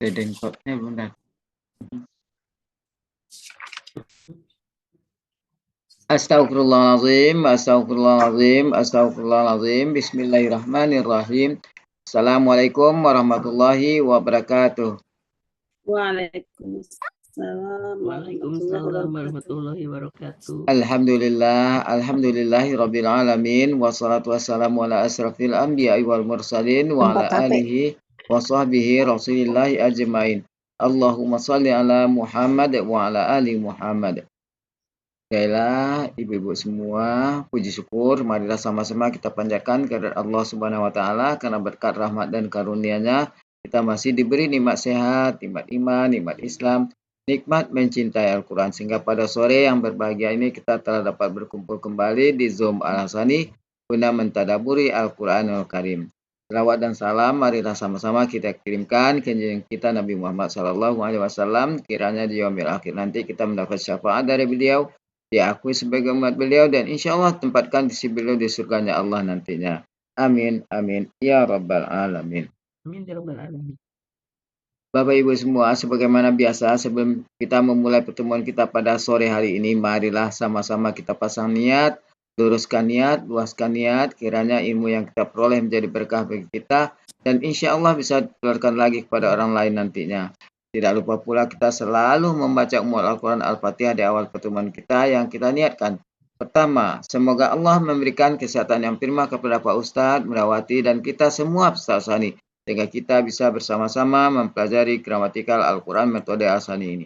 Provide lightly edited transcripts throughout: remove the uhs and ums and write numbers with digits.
Trading code-nya belum datang. Astagfirullahaladzim, astagfirullahaladzim, astagfirullahaladzim. Bismillahirrahmanirrahim. Assalamualaikum warahmatullahi wabarakatuh. Waalaikumsalam warahmatullahi wabarakatuh. Alhamdulillah, alhamdulillahirabbil alamin, wassalatu wassalamu ala asrafil anbiya'i wal mursalin wa ala alihi wa sahbihi rasulillahi ajmain. Allahumma shalli ala Muhammad wa ala ali Muhammad. Baiklah, ibu-ibu semua, puji syukur, marilah sama-sama kita panjatkan kehadirat Allah Subhanahu wa taala karena berkat rahmat dan karunia-Nya kita masih diberi nikmat sehat, nikmat iman, nikmat Islam, nikmat mencintai Al-Qur'an sehingga pada sore yang berbahagia ini kita telah dapat berkumpul kembali di Zoom Al-Hasani guna mentadaburi Al-Qur'anul Karim. Selawat dan salam marilah sama-sama kita kirimkan ke junjungan kita Nabi Muhammad SAW, kiranya di yaumil akhir nanti kita mendapat syafaat dari beliau, diakui sebagai umat beliau, dan insya Allah tempatkan di sisi beliau di surganya Allah nantinya. Amin, amin, ya rabbal alamin. Amin ya rabbal alamin. Bapak Ibu semua, sebagaimana biasa sebelum kita memulai pertemuan kita pada sore hari ini, marilah sama-sama kita pasang niat, luruskan niat, luaskan niat, kiranya ilmu yang kita peroleh menjadi berkah bagi kita, dan insya Allah bisa ditularkan lagi kepada orang lain nantinya. Tidak lupa pula kita selalu membaca Al-Quran Al-Fatihah di awal pertemuan kita yang kita niatkan. Pertama, semoga Allah memberikan kesehatan yang prima kepada Pak Ustadz, Merawati, dan kita semua peserta Al-Hasani, sehingga kita bisa bersama-sama mempelajari gramatikal Al-Quran metode Al-Hasani ini.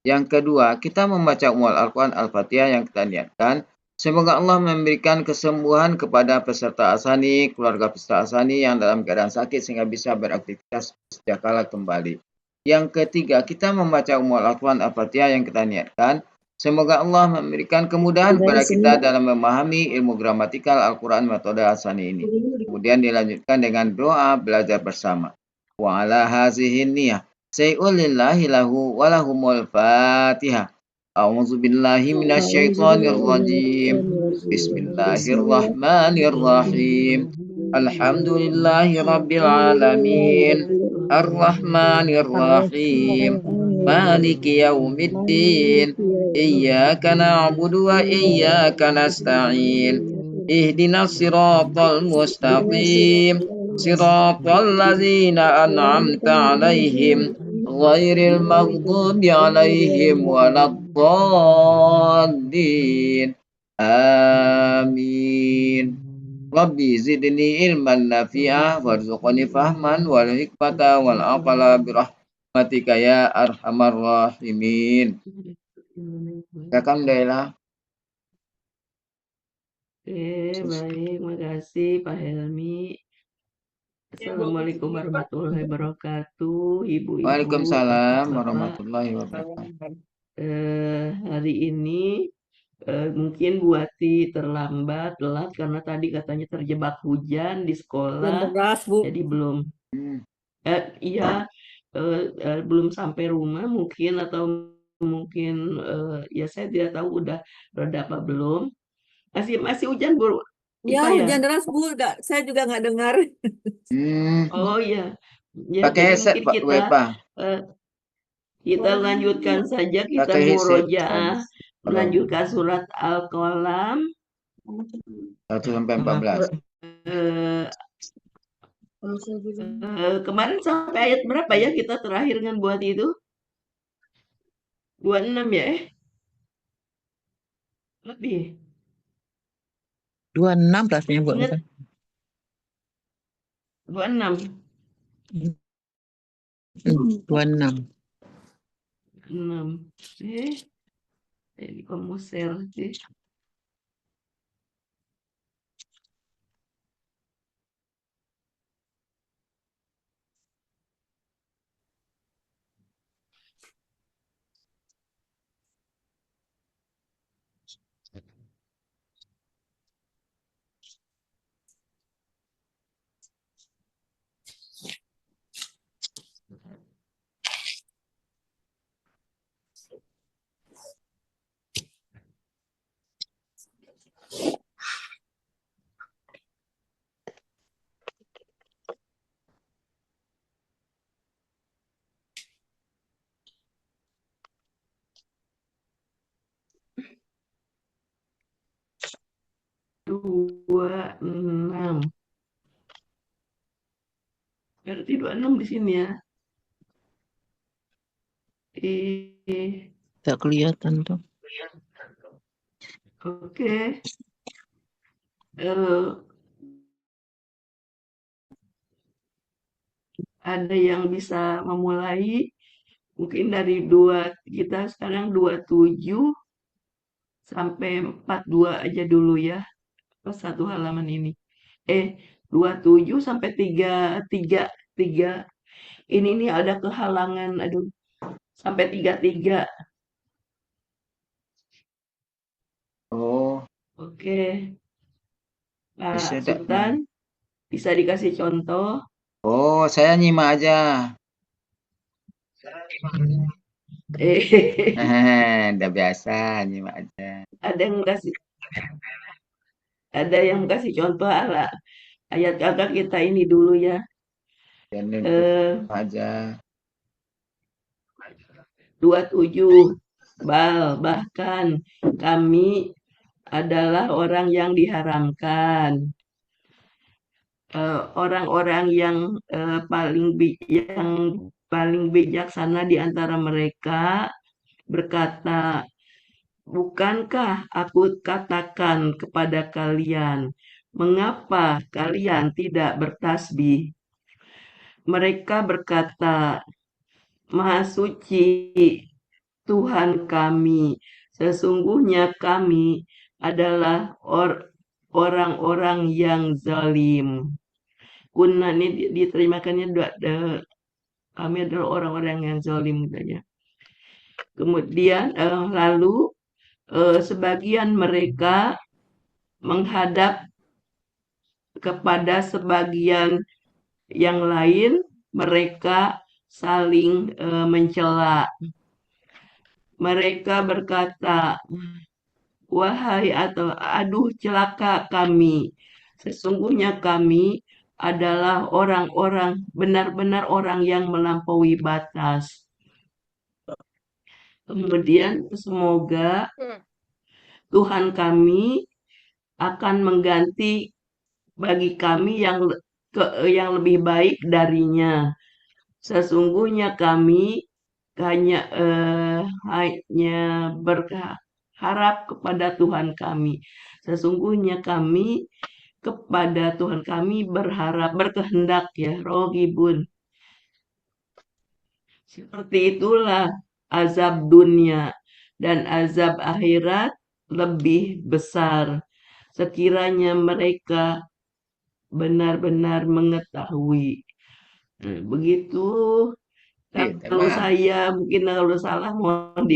Yang kedua, kita membaca Al-Quran Al-Fatihah yang kita niatkan. Semoga Allah memberikan kesembuhan kepada peserta Al-Hasani, keluarga peserta Al-Hasani yang dalam keadaan sakit sehingga bisa beraktivitas sejak kala kembali. Yang ketiga, kita membaca Al-Quran Al-Fatihah yang kita niatkan. Semoga Allah memberikan kemudahan kepada kita dalam memahami ilmu gramatikal Al-Quran metode Al-Hasani ini. Kemudian dilanjutkan dengan doa belajar bersama. Wa ala hazihin niyah. Say'ul lillahi lahu walahumul fatihah. A'udzu billahi minasyaitonir rajim. Bismillahirrahmanirrahim. Alhamdulillahi rabbil alamin. Ar-Rahmanir-Rahim. Maliki yaumiddin. Iyyaka na'budu wa iyyaka nasta'in. Ihdinas siratal mustaqim. Siratal ladzina an'amta 'alaihim ghairil maghdubi 'alaihim waladdallin. Amin. Rabbi zidni ilman nafi'ah warzuqni fahman wal hikmata wal aqala birahmatika ya arhamar rahimin. Silakan Daila. Oke, baik, makasih Pak Helmi. Assalamualaikum warahmatullahi wabarakatuh, ibu-ibu, Waalaikumsalam bapak-bapak. warahmatullahi wabarakatuh. Hari ini mungkin Bu Ati terlambat, telat karena tadi katanya terjebak hujan di sekolah, deras, Bu. jadi belum belum sampai rumah mungkin, atau mungkin ya saya tidak tahu udah reda apa belum. Masih hujan Bu? Ya, Ipa hujan deras, Bu. Saya juga nggak dengar. Oh iya. Ya, Pakai jadi headset mungkin Pak Wepa. kita lanjutkan saja, kita Pakai headset. murojaah melanjutkan surat Al-Qalam 1 sampai 14. Kemarin sampai ayat berapa ya kita terakhir dengan buat itu? 26 ya? Lebih. 26 rasanya Bu. Ingat? 26. 26. 6. Jadi kamu share sih. 26 di sini ya. Tak kelihatan tuh. Oke. Eh, ada yang bisa memulai mungkin dari kita sekarang 27 sampai 42 aja dulu ya. Pas satu halaman ini. 27 sampai 3. Ini nih ada kehalangan, aduh, sampai 33. Oh, Oke, bisa Pak tak? Sultan, bisa dikasih contoh? Oh, saya nyimak aja. Eh, Udah biasa nyimak aja. ada yang kasih, ada yang kasih contoh ala ayat kakak kita ini dulu ya. Dan nunjuk Eh, aja. 27. Bahkan kami adalah orang yang diharamkan. Orang-orang yang paling bijaksana di antara mereka berkata, bukankah aku katakan kepada kalian, mengapa kalian tidak bertasbih? Mereka berkata, Maha Suci Tuhan kami, sesungguhnya kami adalah orang-orang yang zalim. Kunna ini diterimakannya kami adalah orang-orang yang zalim katanya. Kemudian lalu sebagian mereka menghadap kepada sebagian yang lain, mereka saling mencela. Mereka berkata, wahai atau aduh celaka kami, sesungguhnya kami adalah orang-orang benar-benar orang yang melampaui batas. Kemudian semoga Tuhan kami akan mengganti bagi kami yang lebih baik darinya. Sesungguhnya kami hanya berharap kepada Tuhan kami. Sesungguhnya kami kepada Tuhan kami berkehendak ya, rohibun. Seperti itulah azab dunia dan azab akhirat lebih besar. Sekiranya mereka benar-benar mengetahui. Begitu. Kalau saya mungkin kalau salah mohon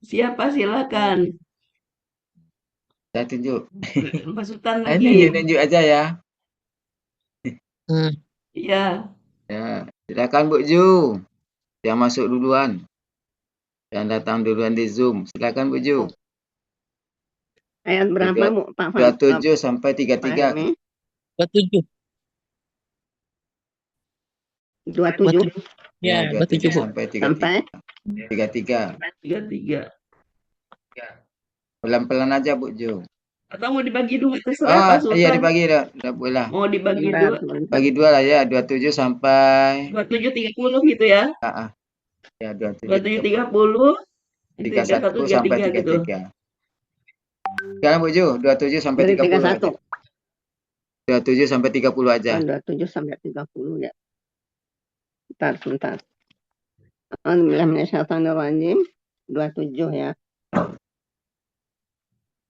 siapa silakan. Saya tunjuk. Pak Sultan Ini lagi. tunjuk aja ya. Iya. Ya, silakan Bu Ju. Yang masuk duluan. Yang datang duluan di Zoom. Silakan Bu Ju. Ayat berapa, Bu? Pak 27 sampai 33. 27. 27 Ya, Ya, 27 27, Bu. sampai 33. sampai 33. 33. Pelan-pelan aja Bu Ju. Atau mau dibagi dua terserah Pak Sultan. Iya dibagi dah. Udah boleh. Mau dibagi bentar, dua. bentar. Bagi dua lah ya. 27 sampai 27 30 gitu ya. ya 27 27 30 31 31 sampai 33 gitu. 33. Sekarang Bu Ju, 27 sampai Dari 30 aja. 31. 27 sampai 30 aja. 27 sampai 30 ya. Bentar. Alhamdulillahirrahmanirrahim. 27 ya.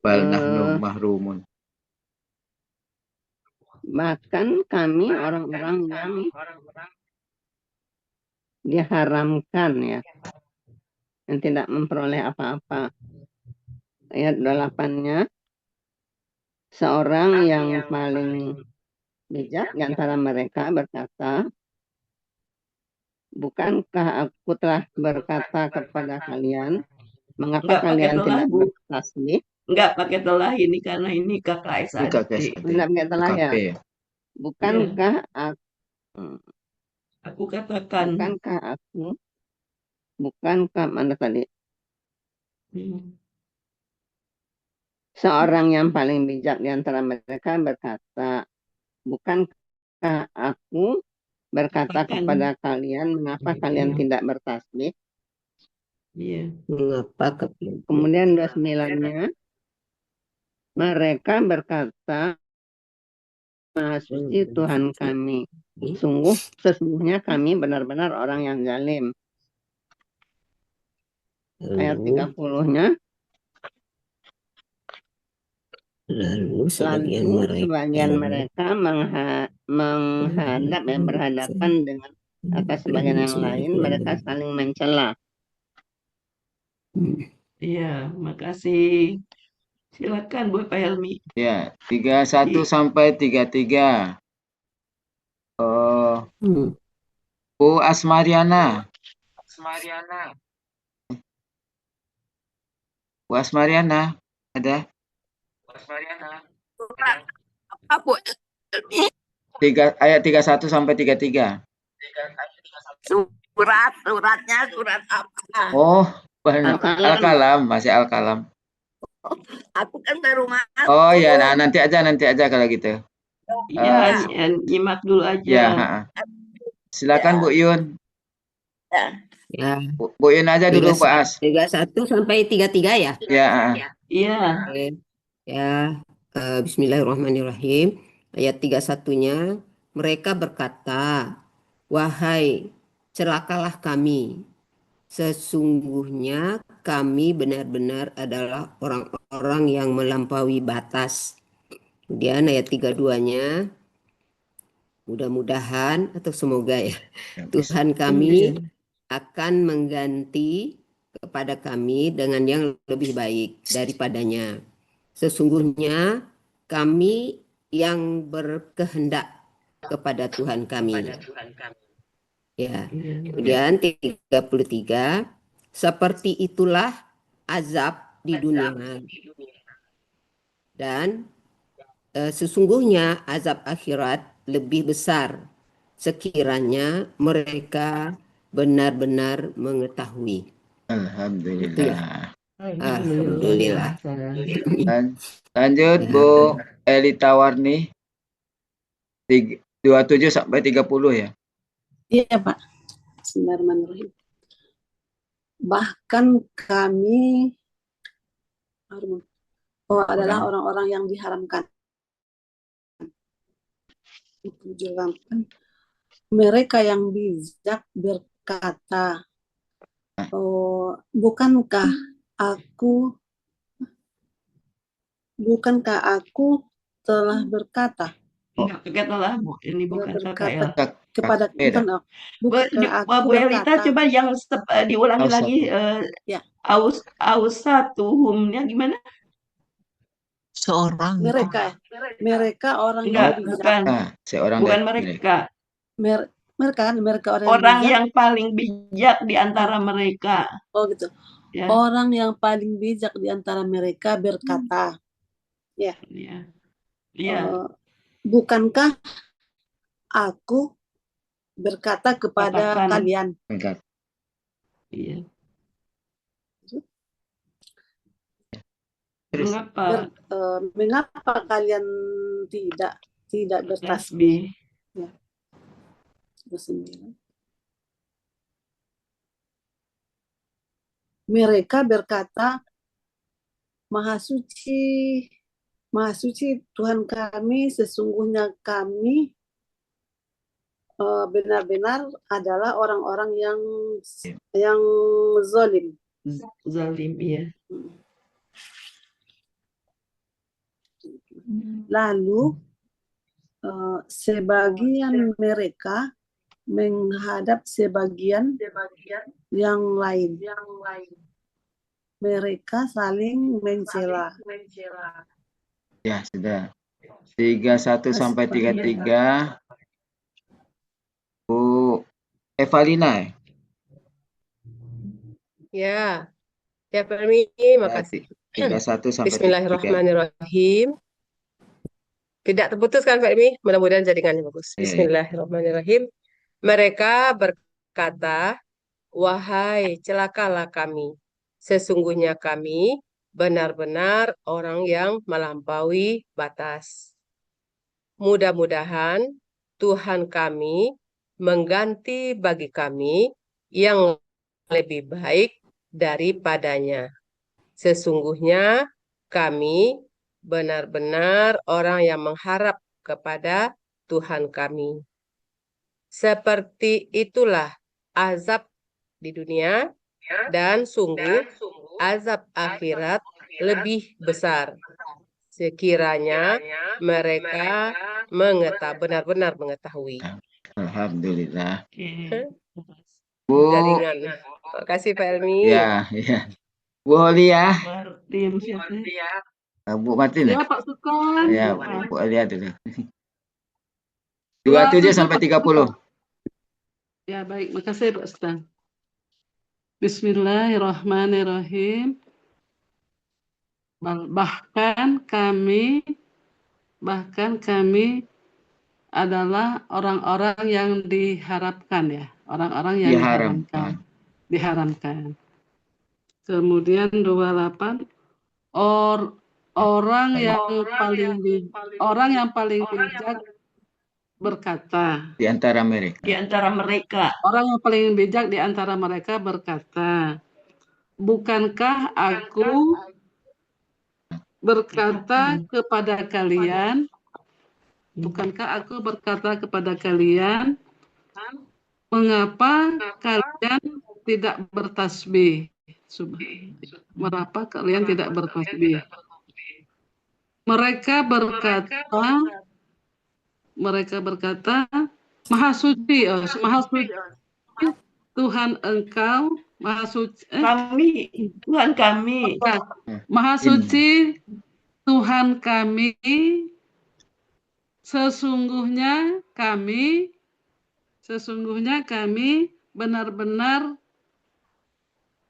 Bal nahnu mahrumun. Bahkan kami orang-orang yang diharamkan ya. Yang tidak memperoleh apa-apa. Ayat 28-nya. Seorang yang paling bijak di antara mereka berkata, bukankah aku telah berkata kepada kalian, mengapa Enggak kalian pakai telah, tidak Bu. bertasbih? Enggak pakai telah ini karena ini KKSAD. Tidak pakai telah ya. Bukankah Aku katakan. Bukankah mana tadi? Seorang yang paling bijak di antara mereka berkata, bukankah aku berkata Bahkan, kepada kalian, mengapa kalian iya, tidak bertasbih? iya, Mengapa Kemudian 29-nya, mereka berkata, Maha suci Tuhan kami. Sesungguhnya kami benar-benar orang yang zalim. Ayat lalu 30-nya, sebagian lalu sebagian mereka mereka menghadap dan berhadapan dengan atas sebagian yang lain, mereka saling mencela. iya, makasih. Silakan Bu Pak Helmi. Ya, 31 sampai 33. Oh, Bu Asmariana. Bu Asmariana, ada? Apa? Ayat 31 sampai 33. Surat apa? Oh, banyak. Al-Qalam. Al-Qalam, masih Al-Qalam. Aku kan baru masuk. Oh ya, nah nanti aja kalau gitu. Iya, nyimak dulu Ya, aja. silakan Bu Yun. Ya, Bu Yun aja dulu, Pak As. 31 sampai 33 ya. Ya, Iya, Oke. Ya, Bismillahirrahmanirrahim. Ayat 31-nya, mereka berkata, wahai, celakalah kami. Sesungguhnya kami benar-benar adalah orang-orang yang melampaui batas. Kemudian ayat 32-nya, mudah-mudahan atau semoga ya, Tuhan kami akan mengganti kepada kami dengan yang lebih baik daripadanya. Sesungguhnya kami yang berkehendak kepada Tuhan kami. Ya. Kemudian 33, seperti itulah azab di dunia. Dan sesungguhnya azab akhirat lebih besar sekiranya mereka benar-benar mengetahui. Alhamdulillah. Alhamdulillah. Lanjut Ya. Bu Elita Warni. 27 sampai 30 ya. Iya Pak. Bismillahirrahmanirrahim. Bahkan kami adalah orang-orang yang diharamkan. Mereka yang bijak berkata, bukankah aku telah berkata katalah Bu, ini bukan KKL. kepada Bu Elita, coba yang diulangi lagi. Ya. Ausatuhumnya gimana? Seorang. mereka orang Enggak, yang bijak. bukan mereka. Mereka Orang yang paling bijak di antara mereka. Oh gitu. Ya. Orang yang paling bijak di antara mereka berkata, ya. Bukankah aku berkata kepada kalian? Iya. Mengapa kalian tidak bertasbih? Ya. 29. Mereka berkata, Maha suci Tuhan kami, sesungguhnya kami benar-benar adalah orang-orang yang zalim. Zalim, iya. Lalu sebagian mereka menghadap sebagian yang lain. Mereka saling mencela. Ya, sudah. 31 sampai 33. Bu Evalina. Ya, ya Fermi, makasih. 31 sampai 33. Bismillahirrahmanirrahim. Tidak terputus kan Fermi? Mudah-mudahan jaringannya bagus. Bismillahirrahmanirrahim. Mereka berkata, wahai celakalah kami. Sesungguhnya kami benar-benar orang yang melampaui batas. Mudah-mudahan Tuhan kami mengganti bagi kami yang lebih baik daripadanya. Sesungguhnya kami benar-benar orang yang mengharap kepada Tuhan kami. Seperti itulah azab di dunia, dan sungguh azab akhirat lebih besar. Sekiranya mereka benar-benar mengetahui. Alhamdulillah. Oke. Bu, Jaringan. Terima kasih Pak Elmi. ya, Bu Holia, Martin siapa? Bu Martin, Ya Pak Sultan. ya, Bu Holia dulu. 27 sampai 30. Ya baik, makasih Pak Sultan. Bismillahirrahmanirrahim. Bahkan kami adalah orang-orang yang diharapkan ya, orang-orang yang diharamkan. Kemudian 28 orang yang paling bijak berkata. Di antara mereka. Orang yang paling bijak di antara mereka berkata, bukankah aku berkata kepada kalian, mengapa kalian tidak bertasbih? Mengapa kalian tidak bertasbih? Mereka berkata, Maha suci Tuhan engkau, Maha suci Tuhan kami. Maha suci Tuhan kami, sesungguhnya benar-benar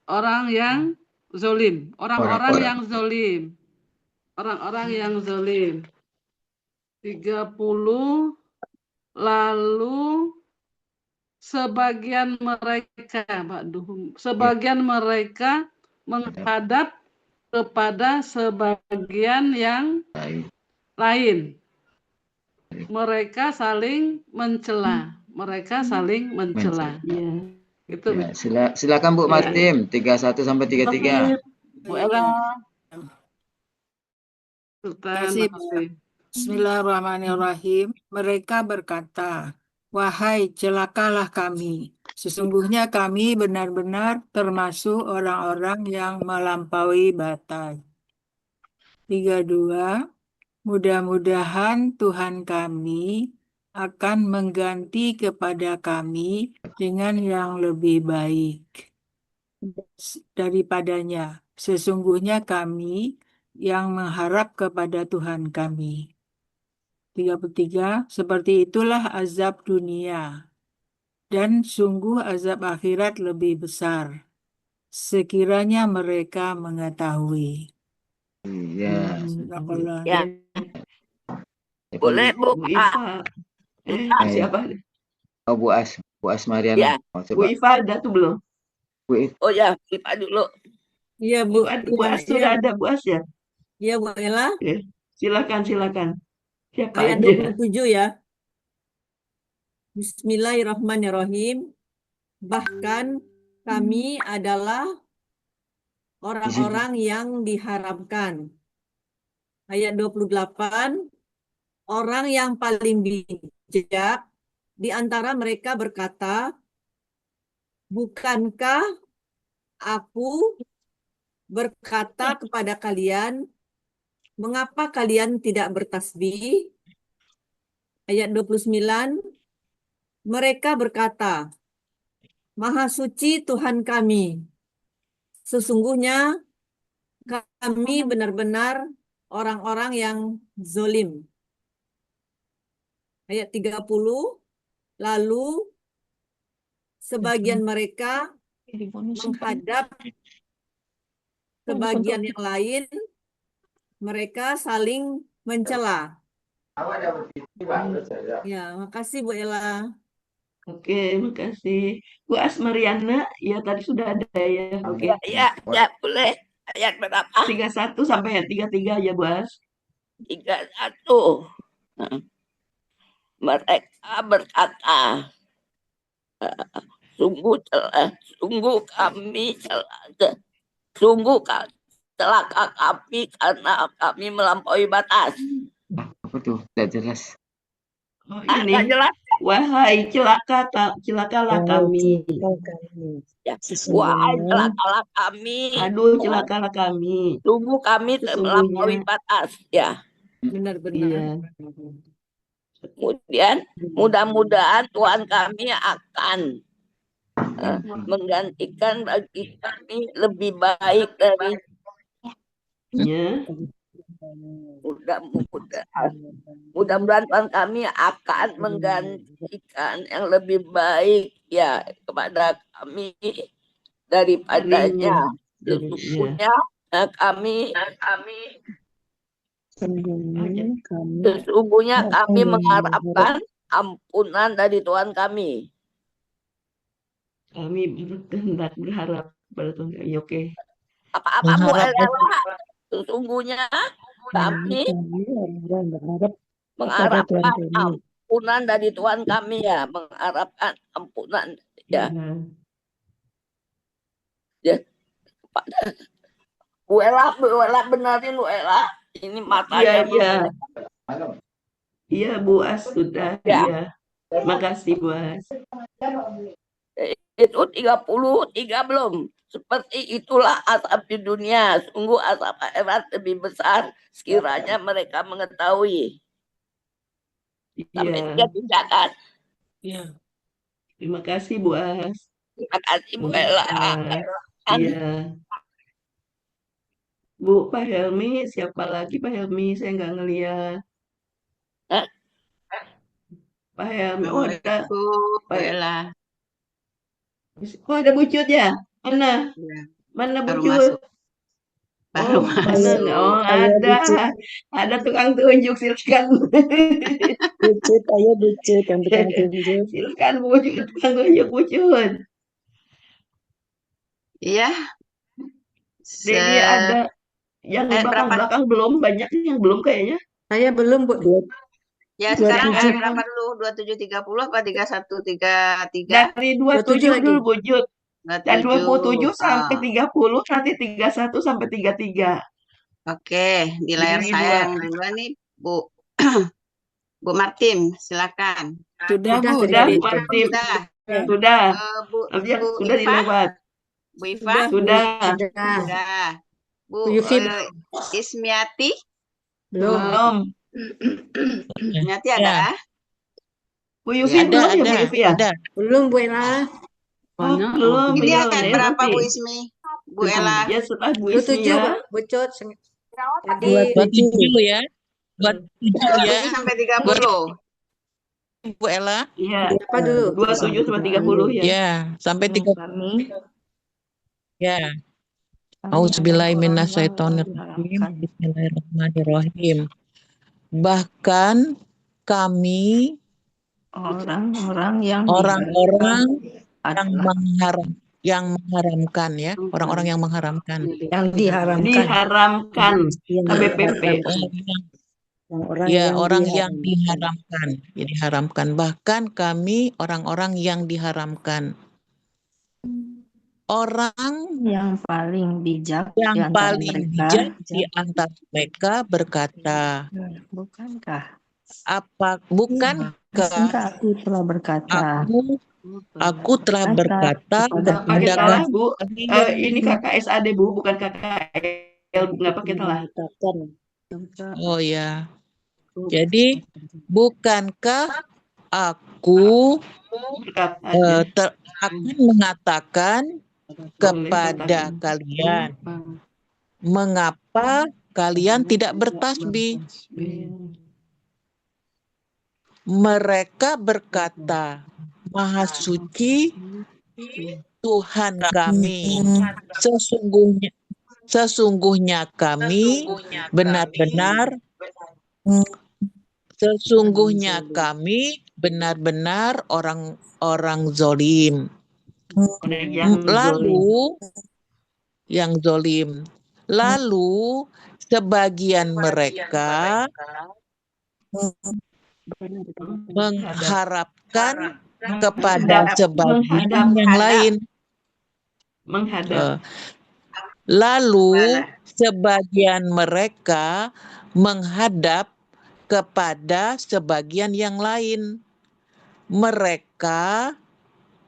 orang yang zalim, orang-orang yang zalim. 30 lalu sebagian mereka menghadap kepada sebagian yang lain. Mereka saling mencela. Ya. Itu. Ya, silakan Bu Martin, 31 sampai 33. Bu Ella. Bismillahirrahmanirrahim. Mereka berkata, wahai celakalah kami. Sesungguhnya kami benar-benar termasuk orang-orang yang melampaui batas. 32. Mudah-mudahan Tuhan kami akan mengganti kepada kami dengan yang lebih baik daripadanya. Sesungguhnya kami yang mengharap kepada Tuhan kami. 33. Seperti itulah azab dunia, dan sungguh azab akhirat lebih besar, sekiranya mereka mengetahui. Iya. Ya. Boleh Bu Iva. Siapa? Oh, Bu As Mariana. Ya. Bu Iva ada tuh belum? Oh ya, Iva dulu. Iya Bu. Bu As sudah ada Bu As ya? Iya Bu Ella. Silakan. Siapa Ayat aja? 27 ya. Bismillahirrahmanirrahim. Bahkan kami adalah orang-orang yang diharamkan. Ayat 28. Orang yang paling bijak di antara mereka berkata, bukankah aku berkata kepada kalian, mengapa kalian tidak bertasbih? Ayat 29. Mereka berkata, Maha suci Tuhan kami. Sesungguhnya kami benar-benar orang-orang yang zalim. Ayat 30. Lalu sebagian mereka menghadap sebagian yang lain, mereka saling mencela. Ya, makasih Bu Ella. Oke, makasih. Bu As Mariana, ya tadi sudah ada ya. Oke. Ya, boleh. Ayat berapa? 31 sampai ayat 33 ya, Bu As. 31. Mereka berkata, Sungguh kami celaka kami karena kami melampaui batas. Apa tuh? Tidak jelas. Oh, Nggak ini. jelas. Wahai celakalah kami. Ya. Wahai celakalah kami. Aduh, celakalah kami. Sungguh kami melampaui Sesungguhnya. batas. Ya. Benar-benar. Iya. Kemudian mudah-mudahan Tuhan kami akan menggantikan bagi kami lebih baik dari Ya. mudah-mudahan Tuhan kami akan menggantikan yang lebih baik ya kepada kami daripadanya. Sesungguhnya kami mengharapkan ampunan dari Tuhan kami. Kami berharap pada Tuhan kami. Oke. Apa-apa Bu Ella, sesungguhnya kami mengharapkan ampunan dari Tuhan kami ya, mengharapkan ampunan ya. Ya. Bu Ella benarin Bu Ella. Ini matanya. Iya Bu As sudah. Ya. Iya. Makasih Bu As. Itu 33 belum. Seperti itulah asap di dunia. Sungguh asap akhirat lebih besar sekiranya mereka mengetahui. Sampai 3 kan. Iya. Terima kasih Bu As. Terima kasih Bu Ella. Iya. Bu, Pak Helmi, siapa lagi Pak Helmi? Saya nggak ngeliat. Pak Helmi, oh ada Bu Ella. Oh ada Bucut ya? Mana? Mana Bucut? Baru masuk. Oh ada tukang tunjuk, silakan. Bucut, ayo Bucut yang tukang tunjuk. Silakan Bucut, tukang tunjuk Bucut. Iya. Jadi ada yang belakang belum, banyak yang belum kayaknya. Saya belum Bu. Ya sekarang berapa dulu? 2730 apa 3133? Dari 27 dulu Bucut. Dan 27 sampai 30, nanti 31 sampai 33. Oke, di layar saya yang duluan nih Bu Bu Martin, silakan. Sudah Bu. Sudah Martin. Sudah. Sudah dilewat. Bu Iva? Sudah. Bu Ismiati? Belum. Ismiati ada? Bu Yufi belum ya Bu Yufi ya? Belum Bu Ella. Belum. Ini yang berapa Bu Ismi? Bu Ella? Ya setelah Bu Ismi ya. Bucut. Tadi 27 ya. 27 ya. 27 sampai 30. Bu Ella? Iya. Apa dulu? 27 sampai 30 ya. Ya, sampai 30. Ya. Auzubillahiminasyaitonirrajim. Bismillahirrahmanirrahim. Bahkan kami orang-orang yang mengharamkan ya, orang-orang yang mengharamkan. Yang diharamkan. KBPP. Ya, orang yang diharamkan. Ya, diharamkan. Bahkan kami orang-orang yang diharamkan. Orang yang paling bijak di antara mereka berkata, bukankah aku telah berkata aku telah berkata kepada Bu, ini KKSAD Bu, bukan KKL, nggak pakai telah. Oh ya, jadi bukankah aku akan mengatakan kepada kalian, mengapa kalian tidak bertasbih? Mereka berkata, Maha Suci Tuhan kami, sesungguhnya kami benar-benar orang zolim. Lalu sebagian mereka mengharapkan kepada sebagian yang lain. Menghadap. Lalu sebagian mereka menghadap kepada sebagian yang lain. Mereka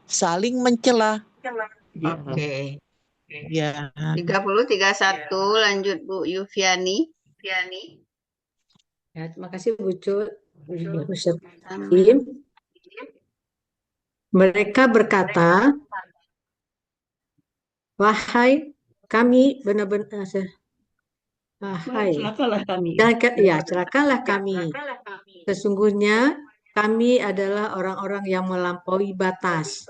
saling mencela. Oke. Ya. 30-31 lanjut Bu Yufiani. Ya, terima kasih Bu Cut. Mereka berkata, wahai kami benar-benar Celakalah kami. celakalah kami. Sesungguhnya kami adalah orang-orang yang melampaui batas.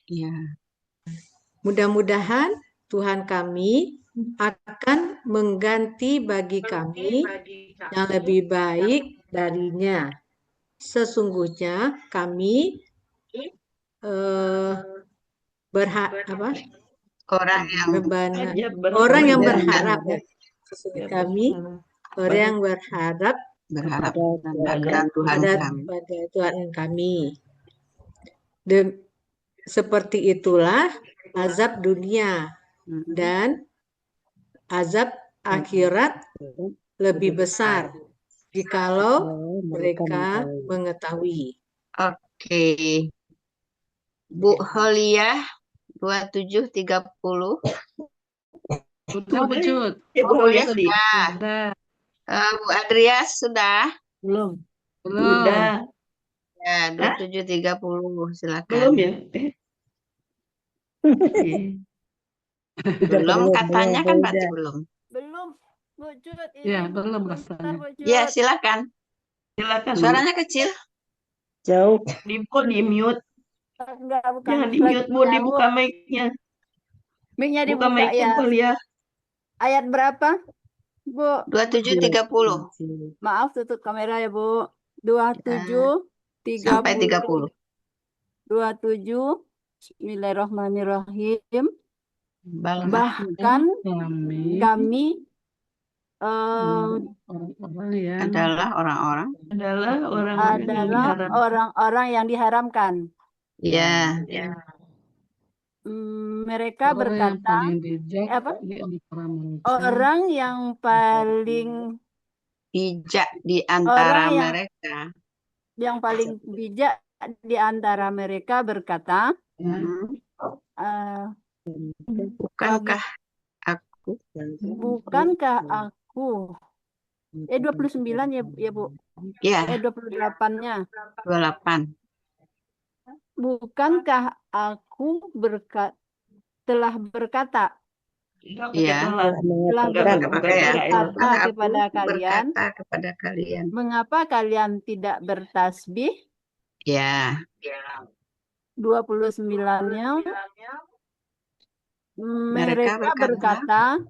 Ya. Mudah-mudahan Tuhan kami akan mengganti bagi kami yang lebih baik darinya. Sesungguhnya kami orang yang berharap ya. Sesungguhnya kami orang yang berharap pada Tuhan kami. Seperti itulah azab dunia dan azab akhirat lebih besar jikalau mereka mengetahui. Oke. Bu Holiah 27-30. Udah, Bu Cut. Bu Holiah sudah. Bu Adrias sudah? Belum. Udah. Ya, 27-30 silakan. Belum ya? Belum katanya kan berarti belum. Belum, Bu Cut. Ya, belum rasanya. Ya, silakan. Silakan. Suaranya kecil. Jauh. Di mute. Enggak, bukan. Jangan di mute, Bu, dibuka mic-nya. Mic-nya Buka dibuka mic-nya, ya. Bu Lia. Ayat berapa, Bu? 27-30. Maaf, tutup kamera ya, Bu. 27-30. Sampai 30. 27. Bismillahirrahmanirrahim. Bahkan kami adalah orang-orang yang diharamkan. Ya. Mereka berkata, orang yang paling bijak di antara mereka. Yang paling bijak di antara mereka berkata, bukankah aku? 29 ya Bu? Ya. 28-nya. 28. Bukankah aku telah berkata? Iya. Telah berkata kepada kalian. Mengapa kalian tidak bertasbih? Ya. 29-nya. Mereka berkata,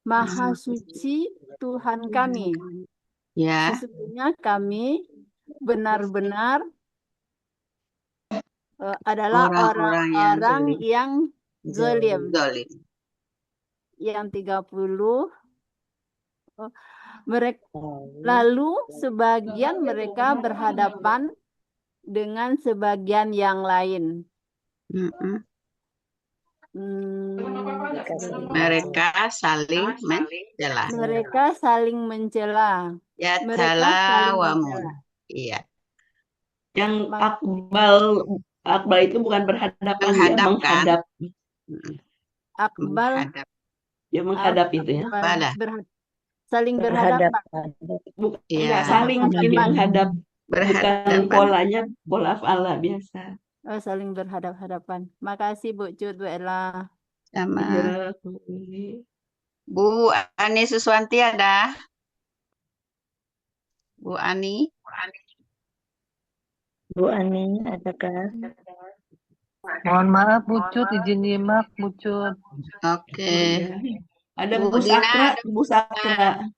Maha suci Tuhan kami. Ya. Sesungguhnya kami benar-benar adalah orang-orang yang zalim. Yang 30. Lalu sebagian mereka berhadapan dengan sebagian yang lain. Mereka saling mencela. Mereka saling mencela. Ya iya. Yang akbal itu bukan berhadapan, menghadap. Akbal. Ya menghadap itu ya. Saling berhadapan. Enggak saling menghadap. Bukan polanya pola af'ala biasa. Saling berhadap-hadapan. Makasih Bu Cut, Bu Ella. Sama. Bu Ani Suswanti ada? Bu Ani? Bu Ani, adakah? Mohon maaf Bu Cut, izin nyimak Bu Cut. Oke. Ada Bu Sakra.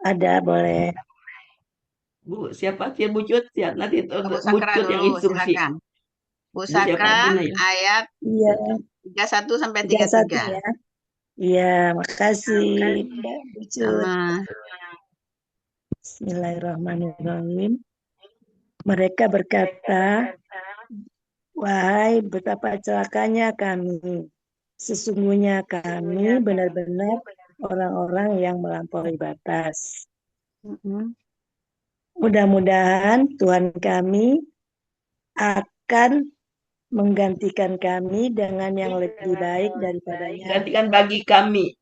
Ada, boleh. Bu, siapa sih Bu Cut? Nanti itu Bu Bu Cut yang instruksi. Silakan. Bu Sakra ayat 31 sampai 33. Ya. Iya, makasih Bu Cut. Bismillahirrahmanirrahim. Mereka berkata, Wahai betapa celakanya kami. Sesungguhnya kami benar-benar orang-orang yang melampaui batas. Mudah-mudahan Tuhan kami akan menggantikan kami dengan yang lebih baik daripadanya. Gantikan bagi kami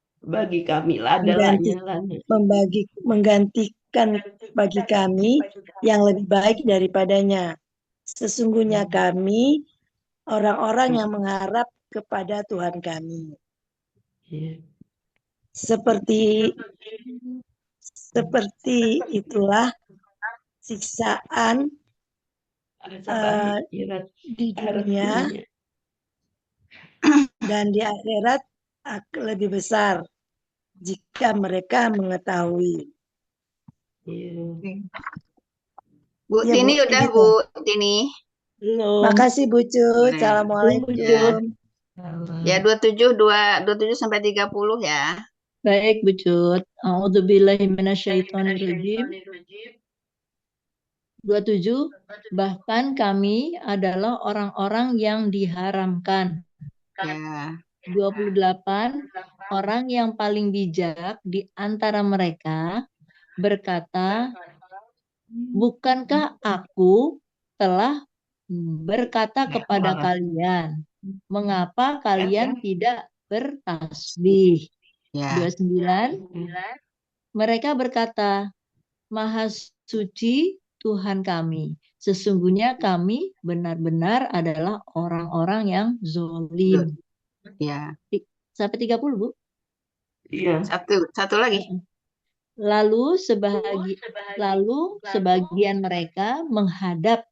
lah adalah Menggantikan bagi kami yang lebih baik daripadanya. Sesungguhnya kami orang-orang yang mengharap kepada Tuhan kami. Seperti itulah siksaan di dunia dan di akhirat lebih besar jika mereka mengetahui. Bu Tini udah Bu Tini. Belum. Makasih Bu Cut. Assalamualaikum. Ya 27 sampai 30 ya. Baik Bu Cut. A'udzubillahi minasyaitonirrajim. 27, bahkan kami adalah orang-orang yang diharamkan. Ya. 28, orang yang paling bijak di antara mereka berkata, bukankah aku telah berkata kepada kalian, mengapa kalian tidak bertasbih? 29, mereka berkata, Maha Suci Tuhan kami. Sesungguhnya kami benar-benar adalah orang-orang yang zolim. Ya. Sampai 30, Bu? Iya. Satu lagi. Lalu sebagian mereka menghadap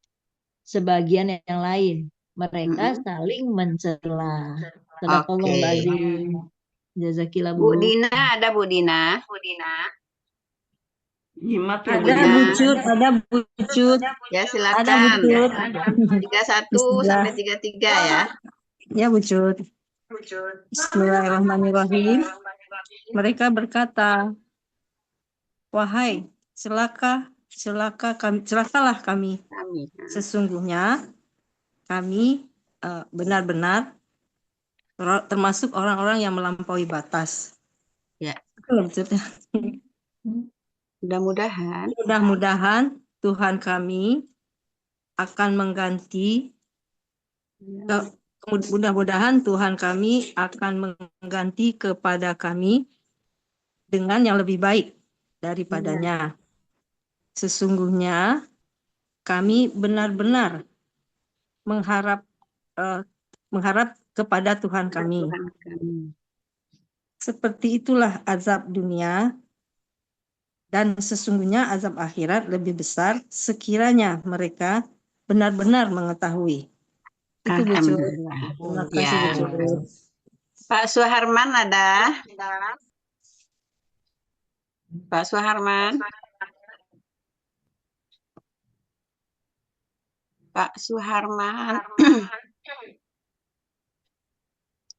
sebagian yang lain. Mereka saling mencela. Sadaqallahul Jazakillah, Bu. Bu Dina, ada Bu Dina. Nyimak ya Bu Cut. Ada Bu Cut. Ya silakan. Ada Bu Cut. 31 sampai 33 ya. Ya Bu Cut. Bismillahirrahmanirrahim. Mereka berkata, wahai celakalah kami. Sesungguhnya kami benar-benar termasuk orang-orang yang melampaui batas. Ya. Mudah-mudahan Tuhan kami akan mengganti. Mudah-mudahan Tuhan kami akan mengganti kepada kami dengan yang lebih baik daripadanya. Sesungguhnya kami benar-benar mengharap kepada Tuhan kami. Seperti itulah azab dunia dan sesungguhnya azab akhirat lebih besar sekiranya mereka benar-benar mengetahui. Itu Bu Cut. Terima kasih Bu Cut. Pak Suharman ada? Pak Suharman? Pak Suharman?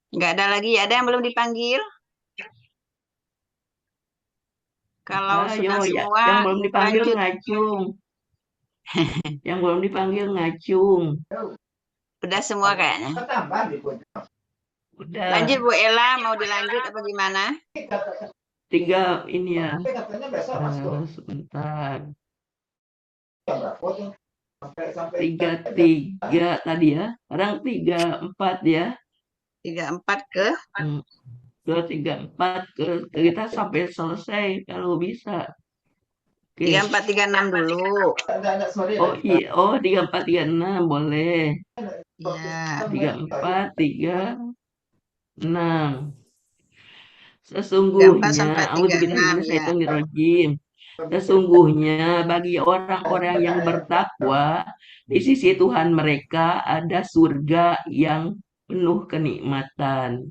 Nggak ada lagi, ada yang belum dipanggil? Kalau sudah semua, yang belum dipanggil lanjut. ngacung. Yang belum dipanggil ngacung. Udah semua kayaknya. Udah. Lanjut Bu Ella, mau dilanjut apa gimana? 3 ini ya. Sebentar. 33 tadi ya. Sekarang 34 ya. 34 ke? Ke 34 ke kita sampai selesai kalau bisa. 3436 dulu. Oh iya, 3436 boleh. Ya. 3436. Sesungguhnya, sesungguhnya bagi orang-orang yang bertakwa di sisi Tuhan mereka ada surga yang penuh kenikmatan.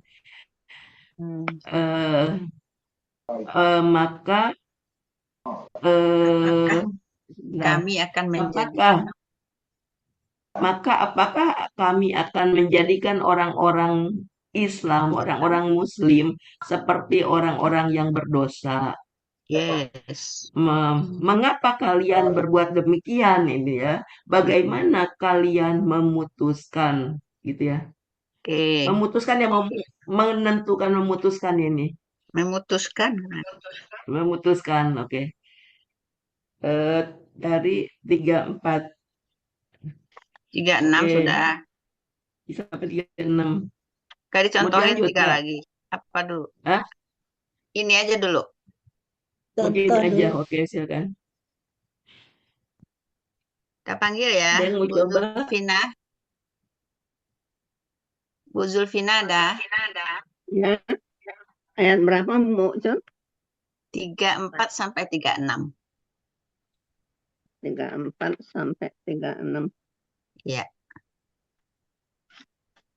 Maka kami akan apakah kami akan menjadikan orang-orang Islam, orang-orang Muslim seperti orang-orang yang berdosa? Yes. Mengapa kalian berbuat demikian ini ya? Bagaimana kalian memutuskan gitu ya? Oke. Memutuskan ya, menentukan, memutuskan ini. Memutuskan. Memutuskan, oke. Dari 34. 36 Oke. sudah. Bisa sampai 36. Gak Mau dicontohin dilanjut 3 nggak? lagi. Apa dulu? Hah? Ini aja dulu. Oke, ini aja. Oke, silakan. Kita panggil ya. Ada yang mau Bu coba? Zulfina. Bu Zulfina ada? Ya. Ayat berapa mau Cot? 34 sampai 36. 34 sampai 36. Iya.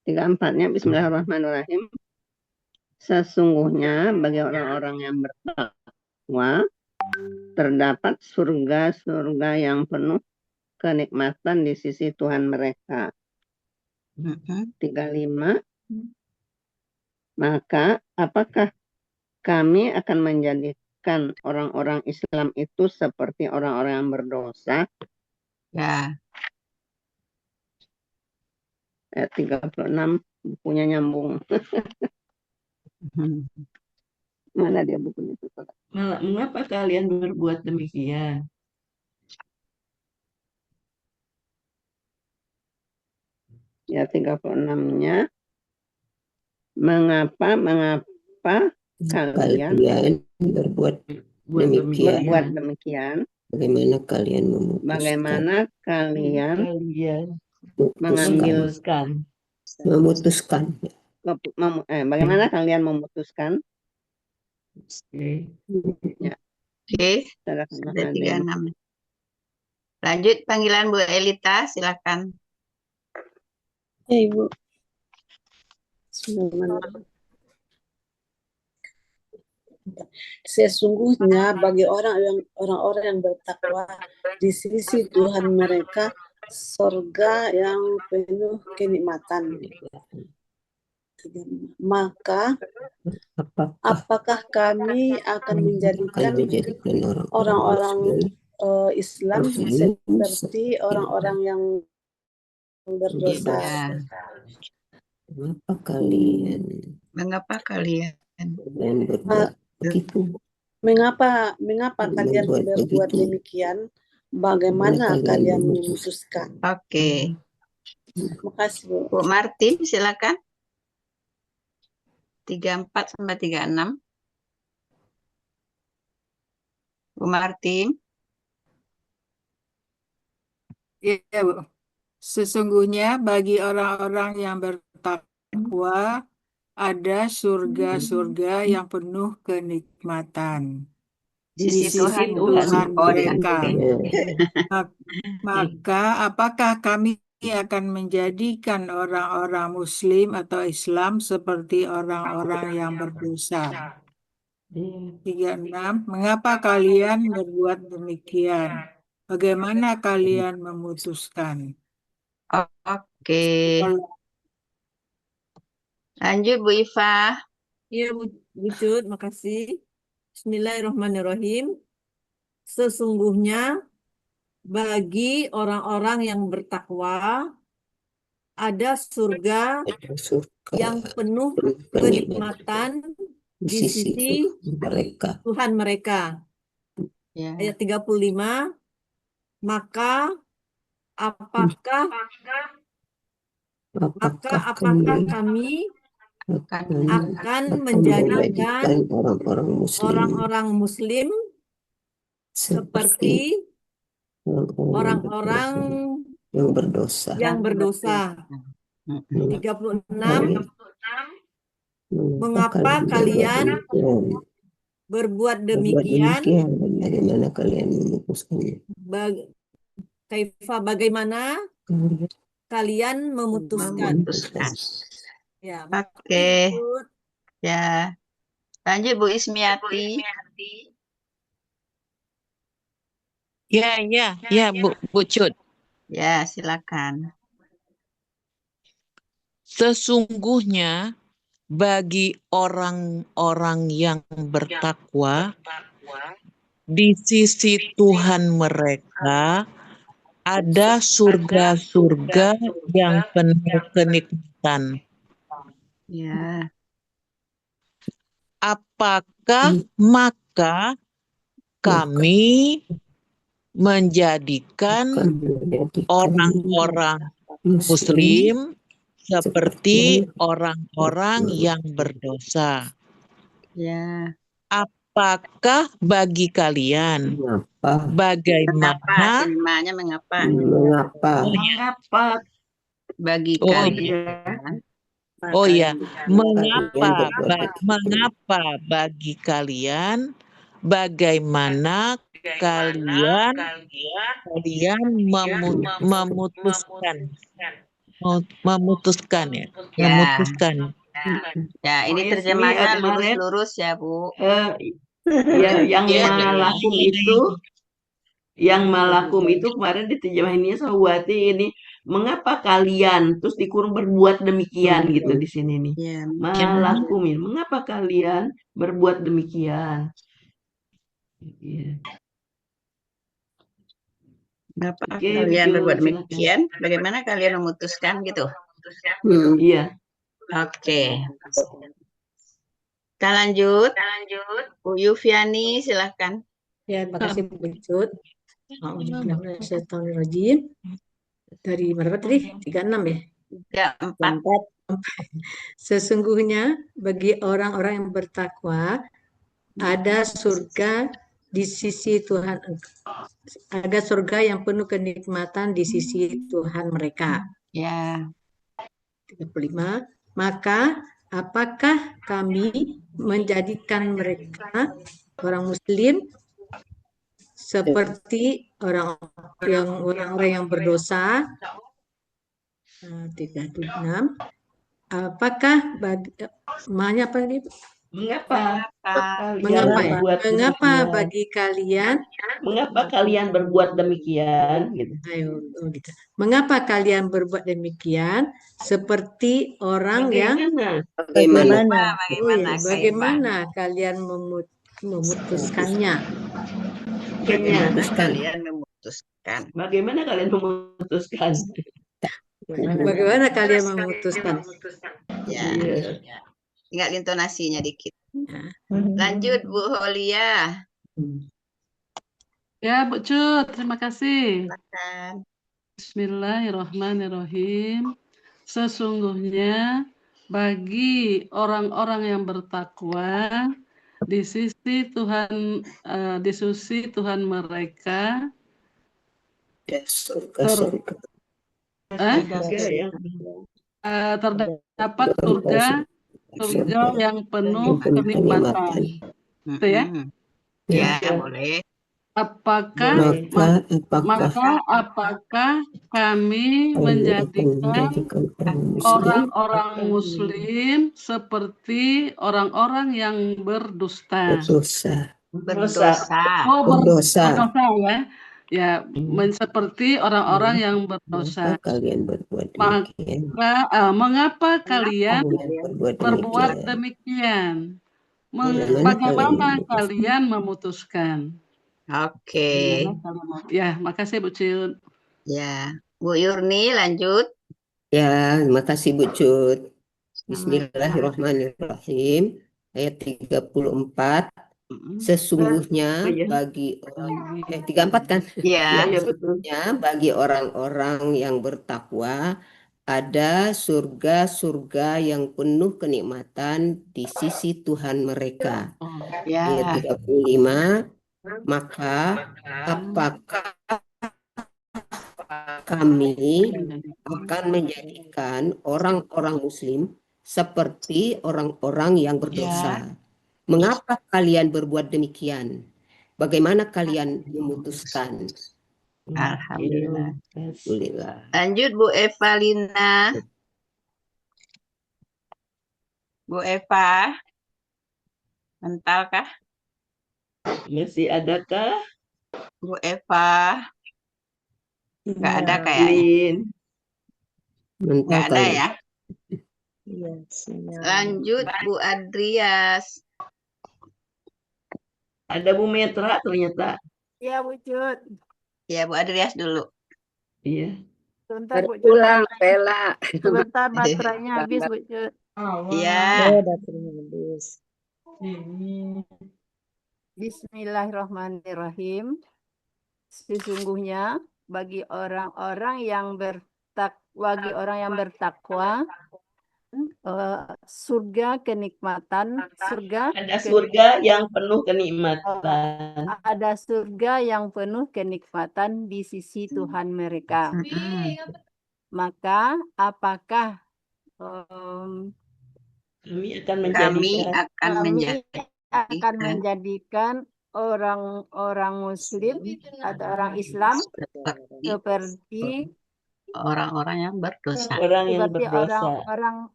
34-nya Bismillahirrahmanirrahim. Sesungguhnya bagi orang-orang yang bertakwa terdapat surga-surga yang penuh kenikmatan di sisi Tuhan mereka. 35. Maka apakah kami akan menjadikan orang-orang Islam itu seperti orang-orang yang berdosa? Ya. Ayat 36 bukunya nyambung. Mana dia bukunya? Mengapa kalian berbuat demikian? Ya 36-nya. Mengapa kalian berbuat demikian? Bagaimana kalian memutuskan? Bagaimana kalian memutuskan? Bagaimana kalian memutuskan? Ya. Oke. Sudah 36. Lanjut panggilan Bu Elita, silakan. Ya, Ibu. Sesungguhnya bagi orang-orang yang bertakwa di sisi Tuhan mereka surga yang penuh kenikmatan. Maka apakah kami akan menjadikan orang-orang Islam seperti orang-orang yang berdosa? Mengapa kalian berbuat begitu? Mengapa kalian berbuat demikian? Bagaimana kalian memutuskan? Oke. Terima kasih, Bu. Bu Martin, silakan. 34 sampai 36. Bu Martin. Iya, Bu. Sesungguhnya bagi orang-orang yang bertakwa ada surga-surga yang penuh kenikmatan di sisi Tuhan mereka. Maka apakah kami akan menjadikan orang-orang Muslim atau Islam seperti orang-orang yang berdosa? 36. Mengapa kalian berbuat demikian? Bagaimana kalian memutuskan? Oke. Lanjut Bu Iva. Iya Bu Cut, makasih. Bismillahirrahmanirrahim. Sesungguhnya bagi orang-orang yang bertakwa ada surga yang penuh kenikmatan di sisi Tuhan mereka. Ayat 35. Maka apakah kami akan menjadikan orang-orang Muslim seperti orang-orang yang berdosa. 36. Mengapa kalian berbuat demikian? Bagaimana kalian memutuskannya? Bagaimana kalian memutuskan? Ya, Oke. Ya. Lanjut Bu Ismiati. Ya, Bu Cut. Ya, silakan. Sesungguhnya bagi orang-orang yang bertakwa di sisi Tuhan mereka ada surga-surga yang penuh kenikmatan. Ya. Apakah maka kami menjadikan orang-orang Muslim seperti orang-orang yang berdosa? Ya. Apakah bagi kalian bagaimana Kelimanya mengapa? Mengapa? Bagi Oh kalian. Oh ya, mengapa bagi kalian bagaimana kalian memutuskan ya. Ya, ini Pokoknya sini terjemahnya kemarin lurus-lurus ya, Bu. ya yang Ya, malakum itu kemarin diterjemahinnya Sahwati ini mengapa kalian terus dikurung berbuat demikian gitu di sini nih. Malakumin, mengapa kalian berbuat demikian? Iya. Mengapa Oke, kalian Bu, berbuat silakan. demikian? Bagaimana kalian memutuskan gitu? Iya. Oke. Kita lanjut. Bu Yufiani, silahkan. Ya, terima kasih Bu Cut. Rajim. Dari berapa tadi? 36 ya? 34. Sesungguhnya bagi orang-orang yang bertakwa ada surga di sisi Tuhan, ada surga yang penuh kenikmatan di sisi Tuhan mereka. Ya. 35. Maka apakah kami menjadikan mereka orang Muslim seperti orang-orang yang berdosa? 36. Apakah mengapa bagi kalian berbuat demikian gitu. Gitu. Mengapa kalian berbuat demikian seperti orang bagaimana kalian memutuskannya? Bagaimana kalian memutuskan? Bagaimana kalian memutuskan? Bagaimana kalian memutuskan? Ya. Ingat intonasinya dikit. Lanjut Bu Holia. Ya, Bu Cut, terima kasih. Silakan. Bismillahirrahmanirrahim. Sesungguhnya bagi orang-orang yang bertakwa di sisi Tuhan mereka terdapat surga yang penuh kenikmatan. Itu ya? Ya, boleh. Apakah kami menjadikan orang-orang Muslim seperti orang-orang yang berdusta? Berdosa. Oh, berdosa ya. Ya, seperti orang-orang yang berdosa. Mengapa kalian berbuat demikian? Bagaimana kalian memutuskan? Oke. Ya, makasih Bu Cut. Ya, Bu Yurni lanjut. Ya, terima kasih Bu Cut. Bismillahirrahmanirrahim. Ayat 34. Sesungguhnya bagi orang 34 kan? Ya, sesungguhnya bagi orang-orang yang bertakwa ada surga-surga yang penuh kenikmatan di sisi Tuhan mereka. Ayat 35. Maka apakah kami akan menjadikan orang-orang Muslim seperti orang-orang yang berdosa? Mengapa kalian berbuat demikian? Bagaimana kalian memutuskan? Alhamdulillah. Lanjut Bu Evalina. Bu Eva, mental kah? Masih adakah? Bu Eva. Nggak ada kayaknya. Nggak ada ya? Lanjut Bu Adrias. Ada Bu Metra ternyata. Ya, Bu Cut. Ya, Bu Adrias dulu. Iya. Sebentar, Bu Cut. Berulang, Bella. Sebentar, baterainya habis, Bu Cut. Iya. Oh, baterainya habis. Bismillahirrahmanirrahim. Sesungguhnya bagi orang-orang yang bertakwa, surga kenikmatan, Ada surga yang penuh kenikmatan. ada surga yang penuh kenikmatan di sisi Tuhan mereka. Maka apakah Kami akan menjadikan orang-orang Muslim atau orang Islam seperti orang-orang yang berdosa.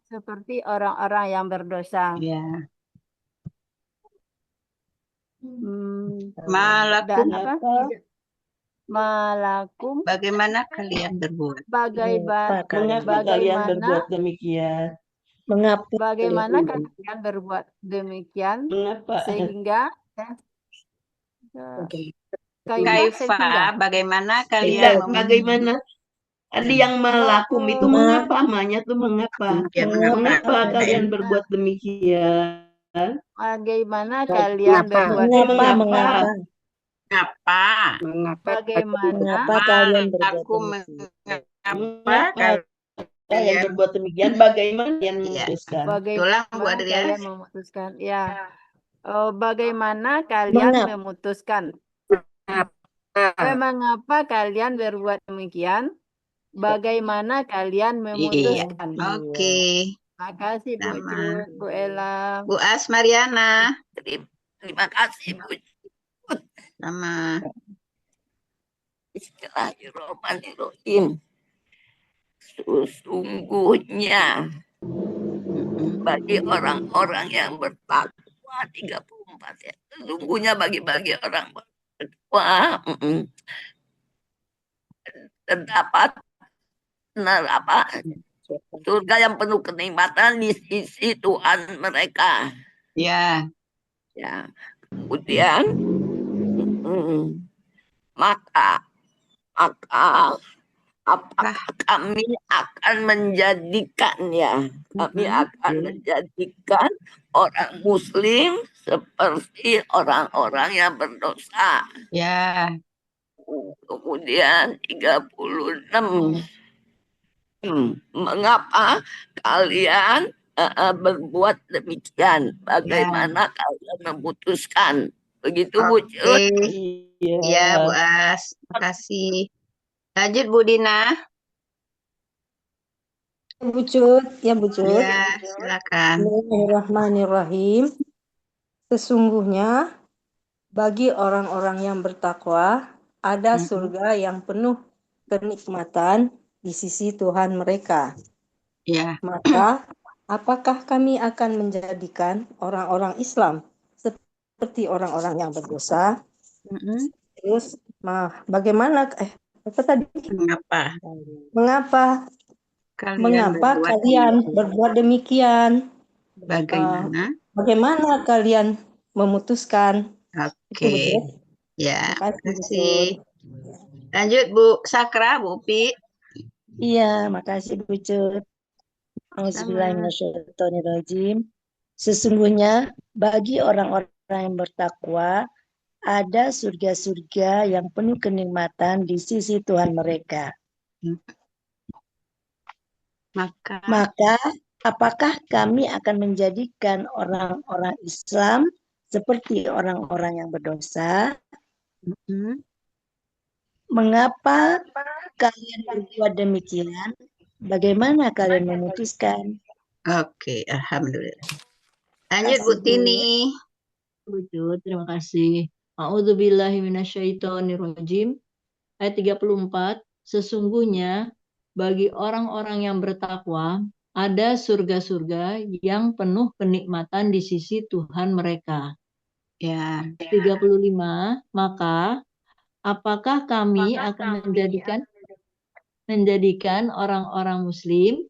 Seperti orang-orang yang berdosa. Ya. Malakum. Bagaimana kalian berbuat? Mengapa kalian berbuat demikian? Bagaimana kalian berbuat demikian? Mengapa? Sehingga bagaimana kalian ada yang malakum itu mengapa, amanya tuh mengapa? Mengapa kalian berbuat demikian? Bagaimana kalian berbuat demikian? Mengapa kalian berbuat demikian? Bagaimana kalian memutuskan? Kalian memutuskan? Ya. Bagaimana kalian memutuskan? Mengapa kalian berbuat demikian? Bagaimana kalian memutuskan? Oke. Makasih Bu Cut, Bu Ella. Bu Asmariana. Terima kasih Bu. Sama. Bismillahirrahmanirrahim. Sesungguhnya bagi orang-orang yang bertakwa 34 ya. Sesungguhnya bagi orang bertakwa terdapat surga yang penuh kenikmatan di sisi Tuhan mereka. Ya. Ya. Kemudian maka apakah kami akan menjadikan orang Muslim seperti orang-orang yang berdosa. Ya. Kemudian 36. Mengapa kalian berbuat demikian? Bagaimana kalian memutuskan? Begitu Bu Cut. Iya Bu As. Terima kasih. Lanjut Bu Dina. Bu Cut, ya Bu Cut. Ya, silakan. Bismillahirrahmanirrahim. Sesungguhnya bagi orang-orang yang bertakwa ada surga yang penuh kenikmatan di sisi Tuhan mereka. Ya. Maka apakah kami akan menjadikan orang-orang Islam seperti orang-orang yang berdosa? Terus bagaimana apa tadi? Mengapa kalian berbuat demikian? Bagaimana kalian memutuskan? Oke. Ya, terima kasih. Lanjut Bu Sakra, Bu Upi. Iya, makasih Bu Cut. Auzubillahiminasyaitonirrajim. Sesungguhnya bagi orang-orang yang bertakwa ada surga-surga yang penuh kenikmatan di sisi Tuhan mereka. Maka apakah kami akan menjadikan orang-orang Islam seperti orang-orang yang berdosa? Mengapa kalian berbuat demikian? Bagaimana kalian memutuskan? Oke, alhamdulillah. Lanjut Bu Tini. Bu Cut, terima kasih. A'udzubillahi minasyaitonirrajim. Ayat 34. Sesungguhnya bagi orang-orang yang bertakwa ada surga-surga yang penuh kenikmatan di sisi Tuhan mereka. Ya. 35. Maka apakah kami akan menjadikan orang-orang Muslim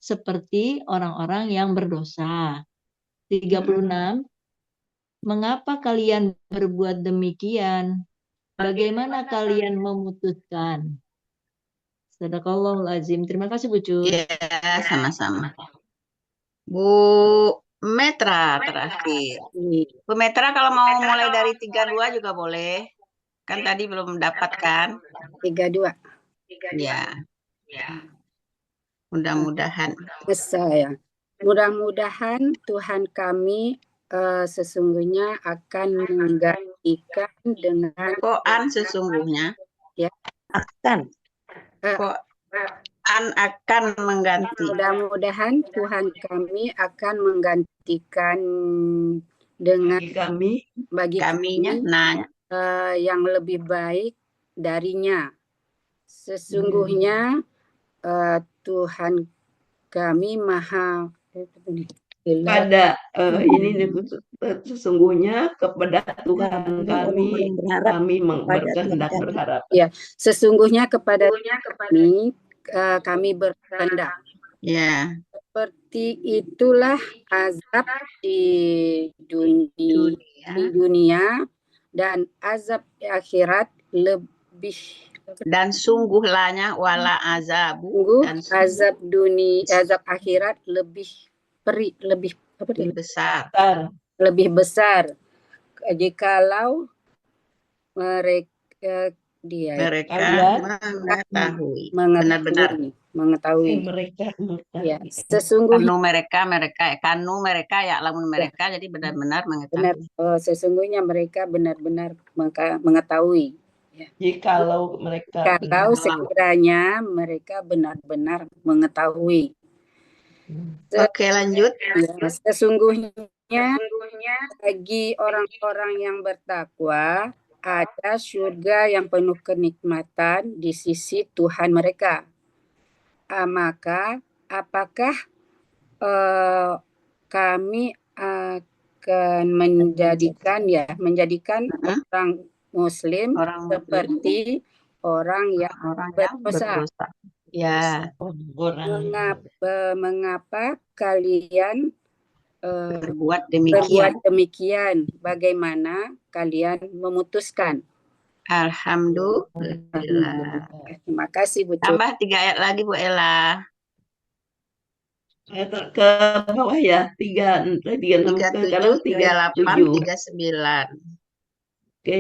seperti orang-orang yang berdosa? 36. mengapa kalian berbuat demikian? Bagaimana kalian memutuskan? Sadaqallahul azim. Terima kasih Bu Cut. Ya, sama-sama. Bu Metra terakhir. Bu Metra kalau mau mulai dari 32 juga boleh. Kan tadi belum mendapatkan. 32. Ya. Mudah-mudahan. Saya. Mudah-mudahan Tuhan kami sesungguhnya akan menggantikan dengan Koan sesungguhnya. Ya. Akan. Koan akan mengganti. Mudah-mudahan Tuhan kami akan menggantikan dengan bagi kaminya yang lebih baik darinya. Sesungguhnya Tuhan kami maha pada ini sesungguhnya kepada Tuhan kami berkehendak berharap. Ya, sesungguhnya kepada kami berkehendak. Ya. Seperti itulah azab di dunia dan azab di akhirat lebih. Dan sungguhlahnya wala azabu dan azab dunia, azab akhirat lebih besar. Lebih besar. Jikalau mereka mengetahui. Ya, sesungguhnya mereka ya lamun mereka jadi benar-benar mengetahui. Sesungguhnya mereka benar-benar mengetahui. Ya. Jikalau sekiranya mereka benar-benar mengetahui. Oke, lanjut. Ya, sesungguhnya bagi orang-orang yang bertakwa ada surga yang penuh kenikmatan di sisi Tuhan mereka. Maka apakah kami akan menjadikan orang Muslim seperti orang yang berdosa. Ya. Mengapa kalian berbuat demikian? Bagaimana kalian memutuskan? Alhamdulillah. Terima kasih Bu. Tambah 3 ayat lagi Bu Ella. Ke bawah ya, 37, 38, 39. Oke,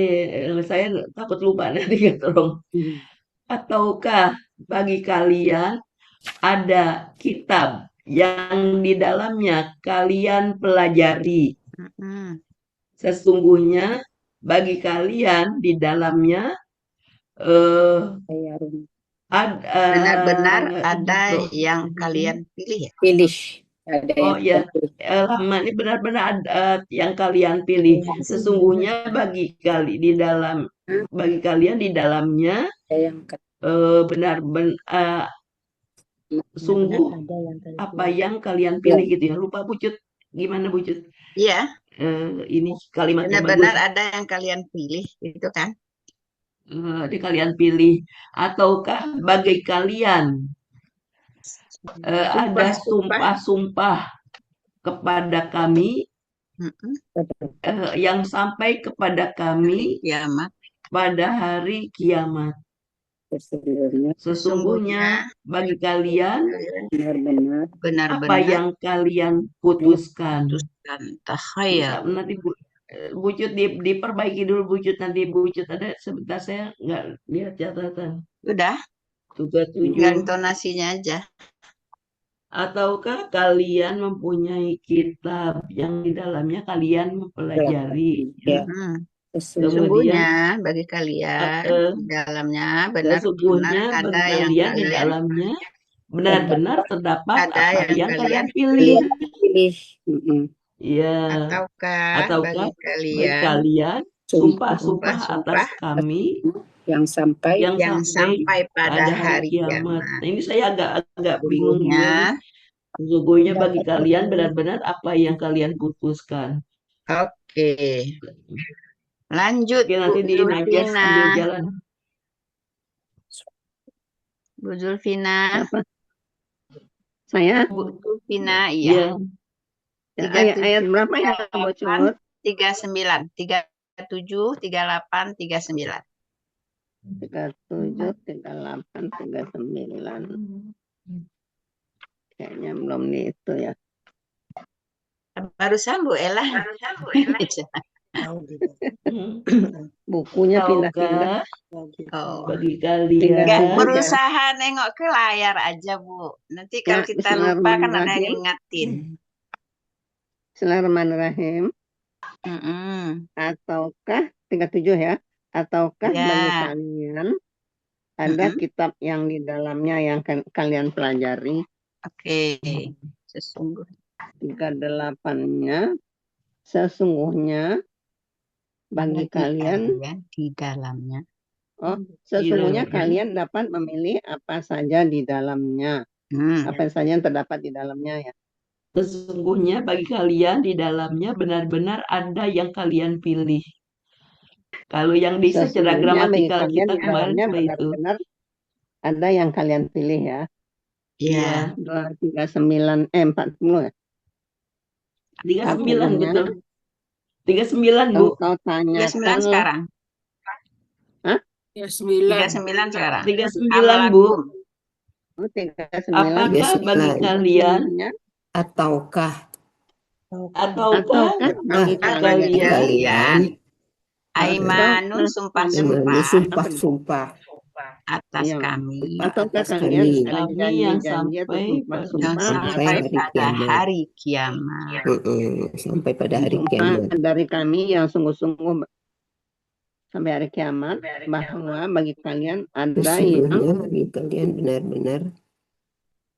saya takut lupa nanti tolong. Ataukah bagi kalian ada kitab yang di dalamnya kalian pelajari? Sesungguhnya bagi kalian di dalamnya benar-benar ada yang kalian pilih ya? Lama ini benar-benar ada yang kalian pilih. Sesungguhnya bagi kalian di dalamnya benar-benar sungguh apa yang kalian pilih gitu ya. Lupa Bucut, gimana Bucut? Iya. Ini kalimatnya benar-benar bagus. ada yang kalian pilih gitu kan? Di kalian pilih ataukah bagi kalian ada sumpah-sumpah kepada kami yang sampai kepada kami pada hari kiamat. Sesungguhnya bagi kalian benar-benar apa yang kalian putuskan. Nanti Bucut diperbaiki dulu Bucut, nanti Bucut ada sebentar saya nggak lihat catatan. Udah. 37. Intonasinya aja. Ataukah kalian mempunyai kitab yang di dalamnya kalian mempelajari? Ya. Sesungguhnya bagi kalian di dalamnya benar-benar ada yang kalian di dalamnya benar-benar terdapat apa yang kalian pilih. Ya. Ataukah bagi kalian sumpah-sumpah atas kami yang sampai pada hari kiamat. Nah, ini saya agak bingung juga. Sesungguhnya bagi kalian benar-benar apa yang kalian putuskan. Oke. Lanjut. Oke, nanti di aja sambil jalan. Bu Zulfina. Saya? Bu Zulfina, iya. Ayat berapa ya, Bu Cut? 39, 37, 38, 39. 37, 38, 39. Kayaknya belum itu ya. Barusan Bu Ella. Bukunya pindah-pindah. Oh. Bagi Enggak, kalian berusaha nengok ke layar aja, Bu. Nanti kalau Ya, kita lupa kan ada Bismillahirrahmanirrahim. yang ngingetin. Bismillahirrahmanirrahim. Ataukah 37 ya? Ataukah Ya. bagi kalian ada kitab yang di dalamnya yang kalian pelajari? Oke, sesungguhnya. 38-nya sesungguhnya bagi kalian di dalamnya. sesungguhnya dalamnya. kalian dapat memilih apa saja di dalamnya. Apa saja yang terdapat di dalamnya ya. Sesungguhnya bagi kalian di dalamnya benar-benar ada yang kalian pilih. Kalau yang di secara Sesungguhnya bagi gramatikal kalian kita di kemarin dalamnya seperti itu. benar-benar ada yang kalian pilih ya. Iya. 39 40 ya. 39 betul. 39 Bu. Kau tanyakan 39 sekarang. Hah? 39 sekarang. 39 Bu. 39. Apakah bagi kalian Ataukah bagi kalian Aimanun sumpah-sumpah sumpah-sumpah atas kami. Ataukah atas kalian kami ada yang janji-janji atau yang sumpah-sumpah sampai pada hari kiamat. Sampai pada hari sumpah kiamat. dari kami yang sungguh-sungguh sampai hari kiamat bahwa bagi kalian ada Sesungguhnya bagi kalian benar-benar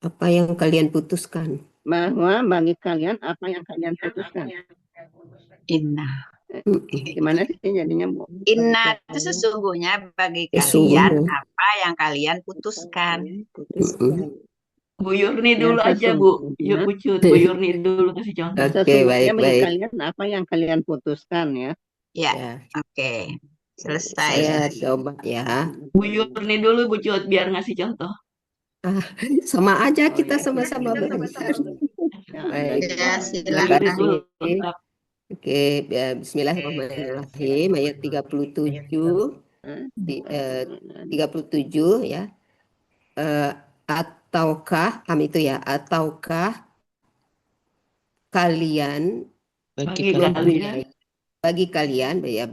apa yang kalian putuskan. bahwa bagi kalian apa yang kalian putuskan. Inna. Gimana sih jadinya Bu? Inna itu sesungguhnya bagi Sesungguhnya. kalian apa yang kalian putuskan. Bu Yurni dulu Ya, aja Bu. sesungguhnya. Yuk Ucut, Bu Yurni dulu kasih contoh. Oke, Sesungguhnya bagi baik. kalian apa yang kalian putuskan ya. Ya, oke. Selesai. Saya coba ya. Bu Yurni dulu Bu Cut biar ngasih contoh. Sama aja kita sama-sama belajar. Baik. Ya, Terima silakan. kasih. Oke, ya, Bismillahirrahmanirrahim ayat 37 37 ya. Ataukah itu ya, ataukah kalian bagi kalian ya,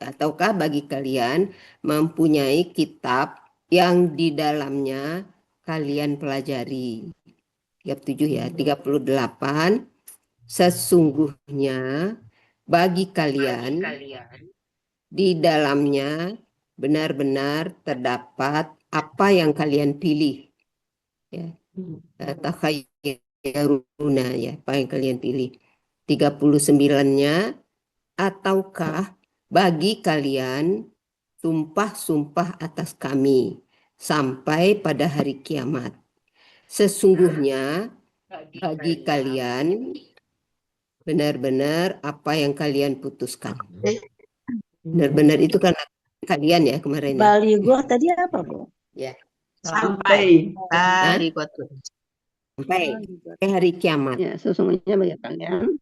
ataukah bagi kalian mempunyai kitab yang di dalamnya kalian pelajari. 37 ya, 38 sesungguhnya bagi kalian di dalamnya benar-benar terdapat apa yang kalian pilih. Ya. Takhayyaruna ya, apa yang kalian pilih. 39-nya ataukah bagi kalian sumpah-sumpah atas kami sampai pada hari kiamat. Sesungguhnya bagi kalian benar-benar apa yang kalian putuskan. Benar-benar itu karena kalian ya kemarin. Baligo tadi apa, Bu? Ya. Sampai sampai hari kiamat. Ya, sesungguhnya bagi kalian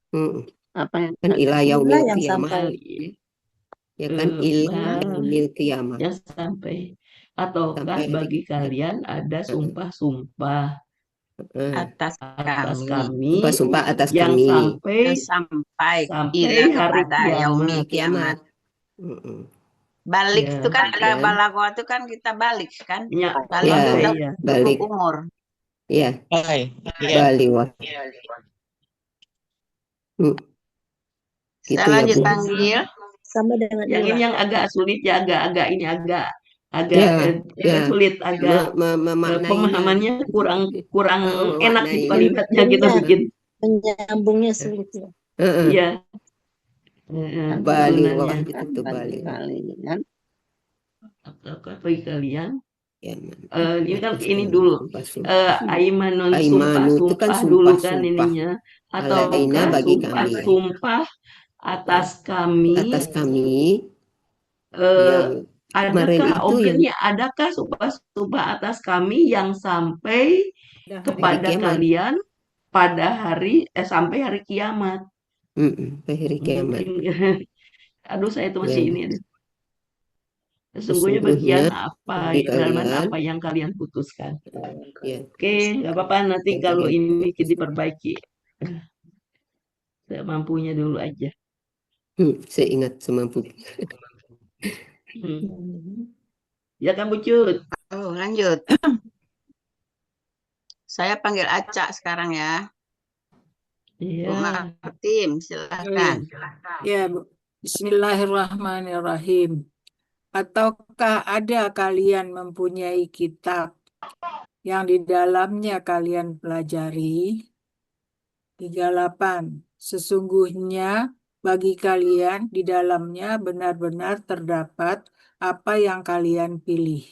apa yang kan ila yaumil yang kiamat. sampai. Ya kan ila yaumil kiamat. Ya sampai. Ataukah Sampai bagi kalian ada sumpah-sumpah atas kami sumpah atas yang kami sampai hari pada yaumil kiamat. Balik Ya, itu kan ya. balaghah itu kan kita balik kan. Ya, Balik ya, itu ya. balik. umur. Ya. Ya. Balik. Kita lanjut panggil. Sama dengan Yang ini yang agak sulit ya, agak ini agak sulit, agak pemahamannya kurang enak gitu kalimatnya kita bikin. Menyambungnya sulit ya. Iya. Balik itu tuh balik. Ataukah bagi kalian? Ya, Ini kan ini dulu. Aimanun itu sumpah kan dulu sumpah, kan sumpah. ininya. Alaina Ataukah bagi kami. sumpah atas kami. Atas kami. Yang kemarin adakah sumpah atas kami yang sampai kepada kalian pada hari sampai hari kiamat. Hari kiamat. Mungkin aduh saya itu masih Ya. ini. Aduh. Sesungguhnya bagian apa, bagi halaman kalian, apa yang kalian putuskan. ya, Oke, nggak apa-apa nanti yang kalau kalian ini diperbaiki. Semampunya dulu aja. saya ingat semampu. Ya kan Bu Cut? Oh, lanjut. Saya panggil Aca sekarang ya. Bu Iya. Martim, silakan. Ya, Bu. Bismillahirrahmanirrahim. Ataukah ada kalian mempunyai kitab yang di dalamnya kalian pelajari? 38. Sesungguhnya bagi kalian di dalamnya benar-benar terdapat apa yang kalian pilih.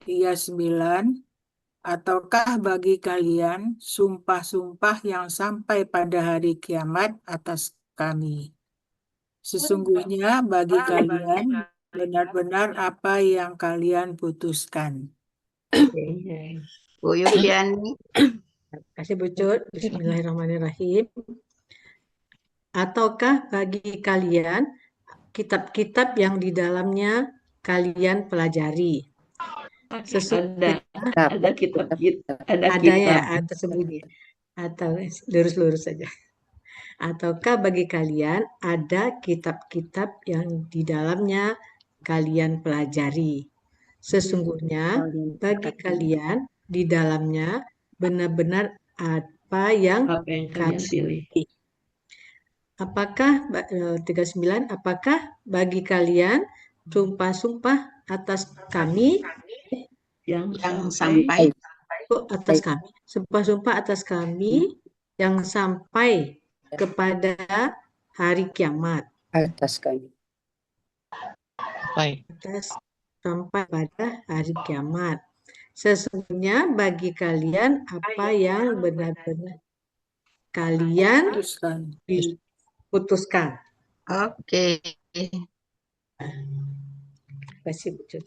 39. Ataukah bagi kalian sumpah-sumpah yang sampai pada hari kiamat atas kami? Sesungguhnya bagi kalian benar-benar apa yang kalian putuskan. Bu Yukiani. Terima kasih Bu Cut. Bismillahirrahmanirrahim. Ataukah bagi kalian kitab-kitab yang di dalamnya kalian pelajari? Ada kitab, ada ya, kitab. tersembunyi atau lurus-lurus saja. Ataukah bagi kalian ada kitab-kitab yang di dalamnya kalian pelajari? Sesungguhnya bagi kalian di dalamnya benar-benar apa yang kalian pilih. Apakah 39, apakah bagi kalian sumpah-sumpah atas kami yang sampai atas kami, sumpah-sumpah atas kami yang sampai kepada hari kiamat. Atas kami. Sampai pada hari kiamat. Sesungguhnya bagi kalian apa yang benar-benar kalian putuskan. Oke. Terima kasih Bu Cut.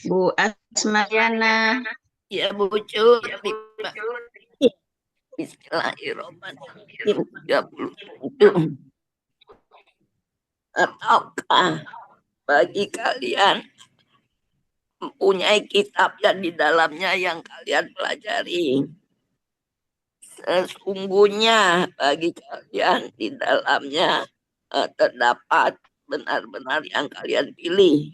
Bu Asmayana. Ya Bu Cut. Bismillahirrahmanirrahim. 37. Ataukah bagi kalian mempunyai kitab yang di dalamnya yang kalian pelajari? Sesungguhnya bagi kalian di dalamnya terdapat benar-benar yang kalian pilih.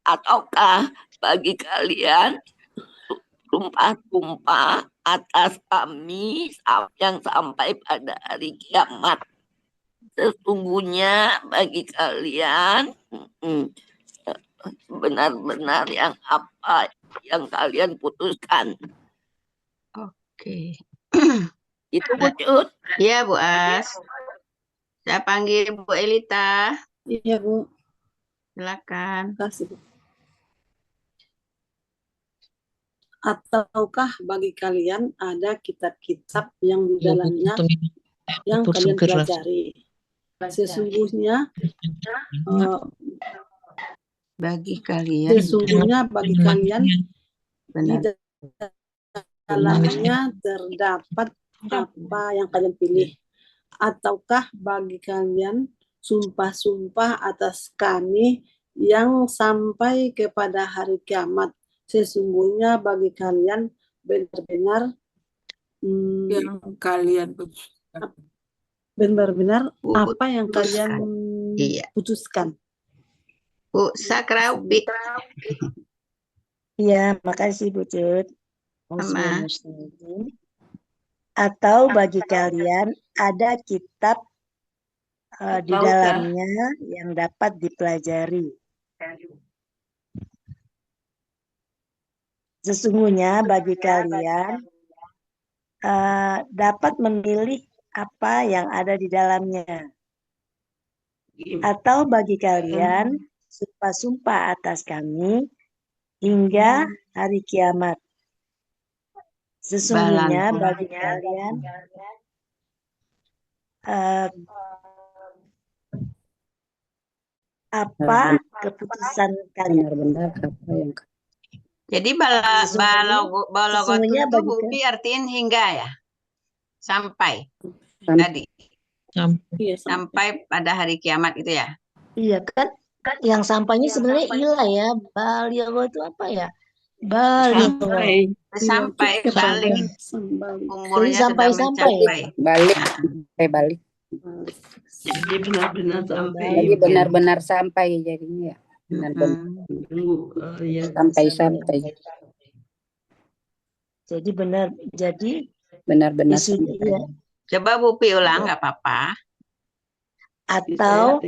Ataukah bagi kalian sumpah-sumpah atas kami yang sampai pada hari kiamat? Sesungguhnya bagi kalian benar-benar yang apa yang kalian putuskan. Oke. Itu Bu Cut. Iya Bu As. Saya panggil Bu Elita. Iya Bu. Silakan. Terima kasih Bu. Ataukah bagi kalian ada kitab-kitab yang di dalamnya yang kalian pelajari? Sesungguhnya bagi kalian bagi kalian di dalamnya terdapat apa yang kalian pilih. Ataukah bagi kalian sumpah-sumpah atas kami yang sampai kepada hari kiamat? Sesungguhnya bagi kalian benar-benar yang kalian putuskan. Benar-benar apa yang kalian putuskan. Bu Sakraubi. Iya, makasih Bu Cut. Atau bagi kalian ada kitab di dalamnya yang dapat dipelajari. Sesungguhnya bagi kalian dapat memilih apa yang ada di dalamnya. Atau bagi kalian sumpah-sumpah atas kami hingga hari kiamat. Sesungguhnya bagi kalian apa keputusan kalian? Benar-benar apa yang Jadi Sesungguhnya balagotu itu bagi Bupi artiin hingga ya? Sampai Sam- tadi. Iya, Sampai pada hari kiamat itu ya? iya kan yang sampainya sebenarnya ilah ya. Baligho itu apa ya? Baligho. Sampai balik. Jadi Umurnya sudah sampai-sampai ya. mencapai. Balik, Nah, sampai balik. Jadi benar-benar sampai. Jadi benar-benar sampai jadinya ya. Benar-benar Tunggu, ya. sampai. Jadi benar. Jadi Benar-benar isu sampai. iya. coba Bupi ulang, nggak apa-apa. Atau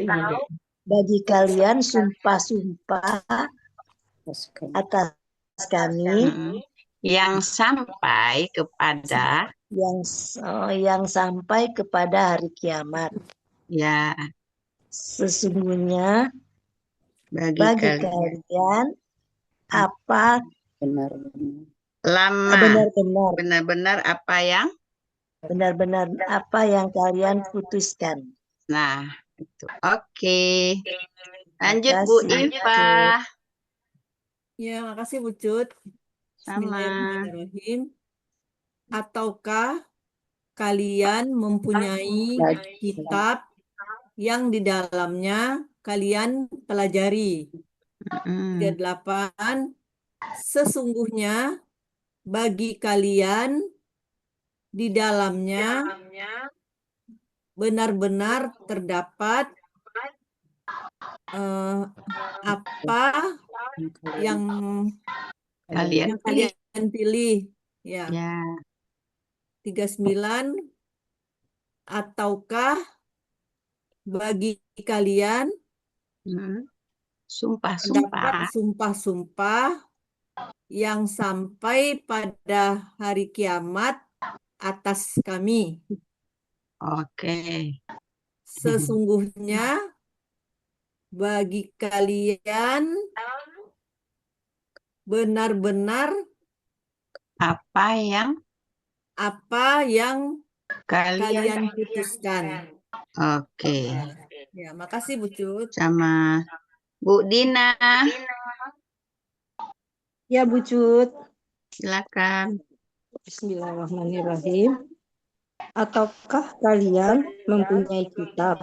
bagi kalian sumpah-sumpah atas kami Yang sampai kepada yang sampai kepada hari kiamat. ya Sesungguhnya bagi bagi kalian kalian apa lama benar-benar apa yang kalian putuskan. Nah, itu. Oke. Lanjut Makasih, Bu Iva. Ya, makasih Bu Cut. Sama. Bismillahirrahmanirrahim. Ataukah kalian mempunyai kitab yang di dalamnya kalian pelajari? 38. Sesungguhnya bagi kalian di dalamnya benar-benar terdapat apa yang kalian pilih. Ya. 39. Ataukah bagi kalian sumpah-sumpah yang sampai pada hari kiamat atas kami. Oke. Sesungguhnya bagi kalian benar-benar apa yang kalian putuskan. Oke. Ya, makasih Bu Cut. Sama Bu Dina. Ya Bu Cut. Silakan. Bismillahirrahmanirrahim. Ataukah kalian mempunyai kitab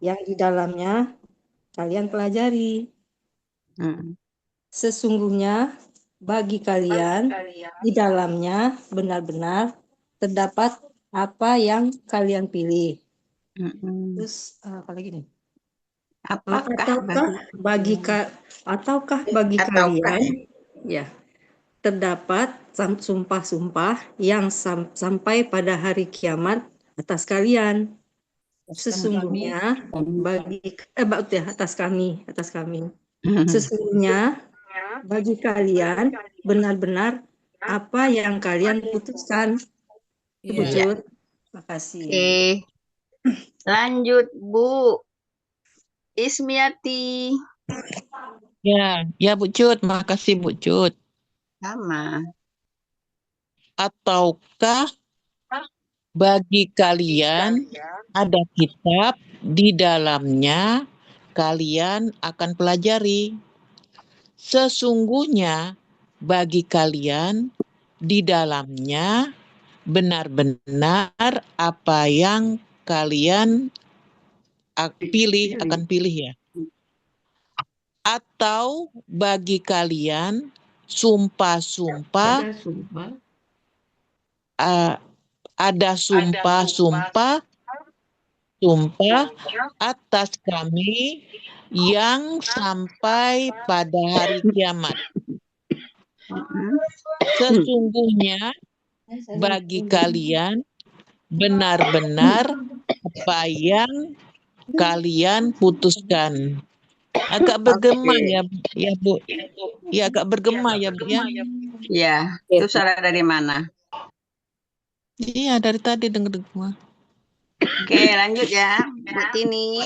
yang di dalamnya kalian pelajari? Sesungguhnya bagi kalian di dalamnya benar-benar terdapat apa yang kalian pilih. Terus apa lagi nih? Ataukah bagi kalian ya terdapat sumpah-sumpah yang sampai pada hari kiamat atas kalian. Sesungguhnya atas kami. Sesungguhnya bagi kalian benar-benar apa yang kalian putuskan. Terima kasih. Oke. Lanjut Bu Ismiati. Ya Bu Cut, makasih Bu Cut. Sama. Ataukah bagi kalian ada kitab di dalamnya kalian akan pelajari? Sesungguhnya bagi kalian di dalamnya benar-benar apa yang kalian akan pilih ya. Atau bagi kalian sumpah-sumpah ada sumpah atas kami yang sampai pada hari kiamat. Sesungguhnya bagi kalian benar-benar apa yang kalian putuskan. Agak bergema ya Bu. Ya agak bergema ya Bu ya. Ya, itu suara dari mana? Iya dari tadi dengar. Oke, lanjut ya Bu Tini.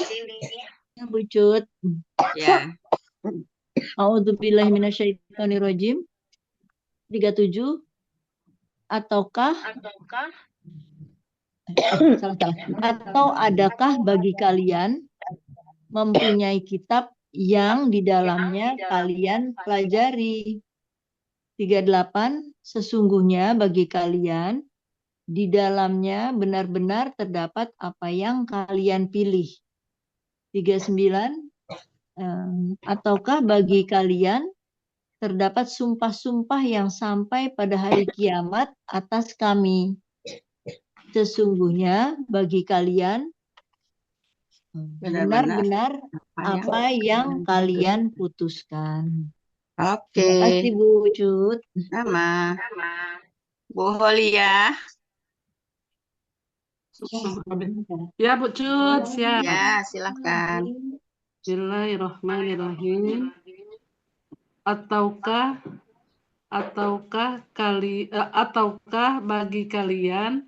Ya Bu Cut. Ya. A'udzubillahi minasyaitonirrajim. 37. Ataukah atau adakah bagi kalian mempunyai kitab yang di dalamnya kalian pelajari? 38, sesungguhnya bagi kalian di dalamnya benar-benar terdapat apa yang kalian pilih. 39, ataukah bagi kalian terdapat sumpah-sumpah yang sampai pada hari kiamat atas kami. Sesungguhnya bagi kalian benar-benar apa yang kalian putuskan. Oke. Terima kasih Bu Cut. Sama. Bu Holia. Ya, Bu Cut, siap. Ya, silakan. Bismillahirrahmanirrahim. Ataukah bagi kalian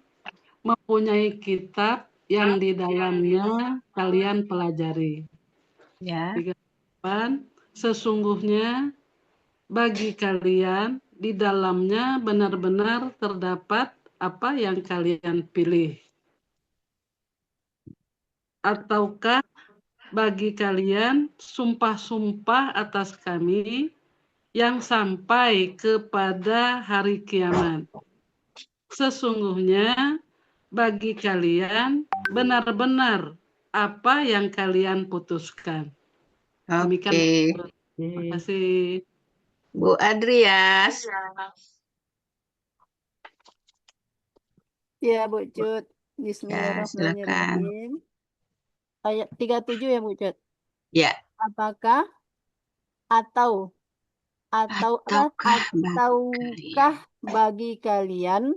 mempunyai kitab yang di dalamnya kalian pelajari. Ya. 38, sesungguhnya bagi kalian di dalamnya benar-benar terdapat apa yang kalian pilih. Ataukah bagi kalian sumpah-sumpah atas kami yang sampai kepada hari kiamat. Sesungguhnya bagi kalian benar-benar apa yang kalian putuskan. Demikian. Terima kasih. Bu Adrias. Ya, Bu Cut. Bismillahirrahmanirrahim. Ayat 37 ya, Bu Cut. Ya. Apakah ataukah bagi kalian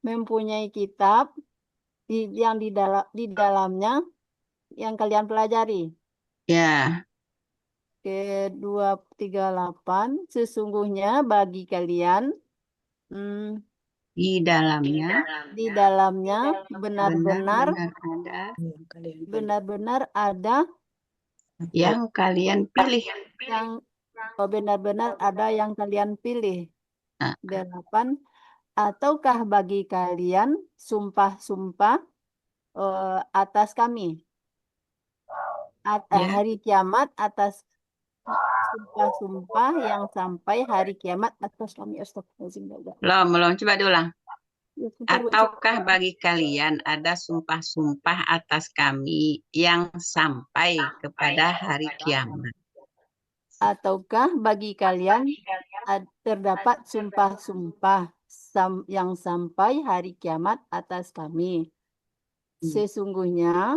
mempunyai kitab yang di dalamnya yang kalian pelajari. Ya. Kedua 38, sesungguhnya bagi kalian di dalamnya benar-benar ada yang kalian pilih. Benar-benar ada yang kalian pilih. 8, ataukah bagi kalian sumpah-sumpah atas kami hari kiamat atas sumpah-sumpah yang sampai hari kiamat atas kami. Belum, coba diulang. Ataukah bagi kalian ada sumpah-sumpah atas kami yang sampai kepada hari kiamat? Ataukah bagi kalian terdapat sumpah-sumpah yang sampai hari kiamat atas kami? Sesungguhnya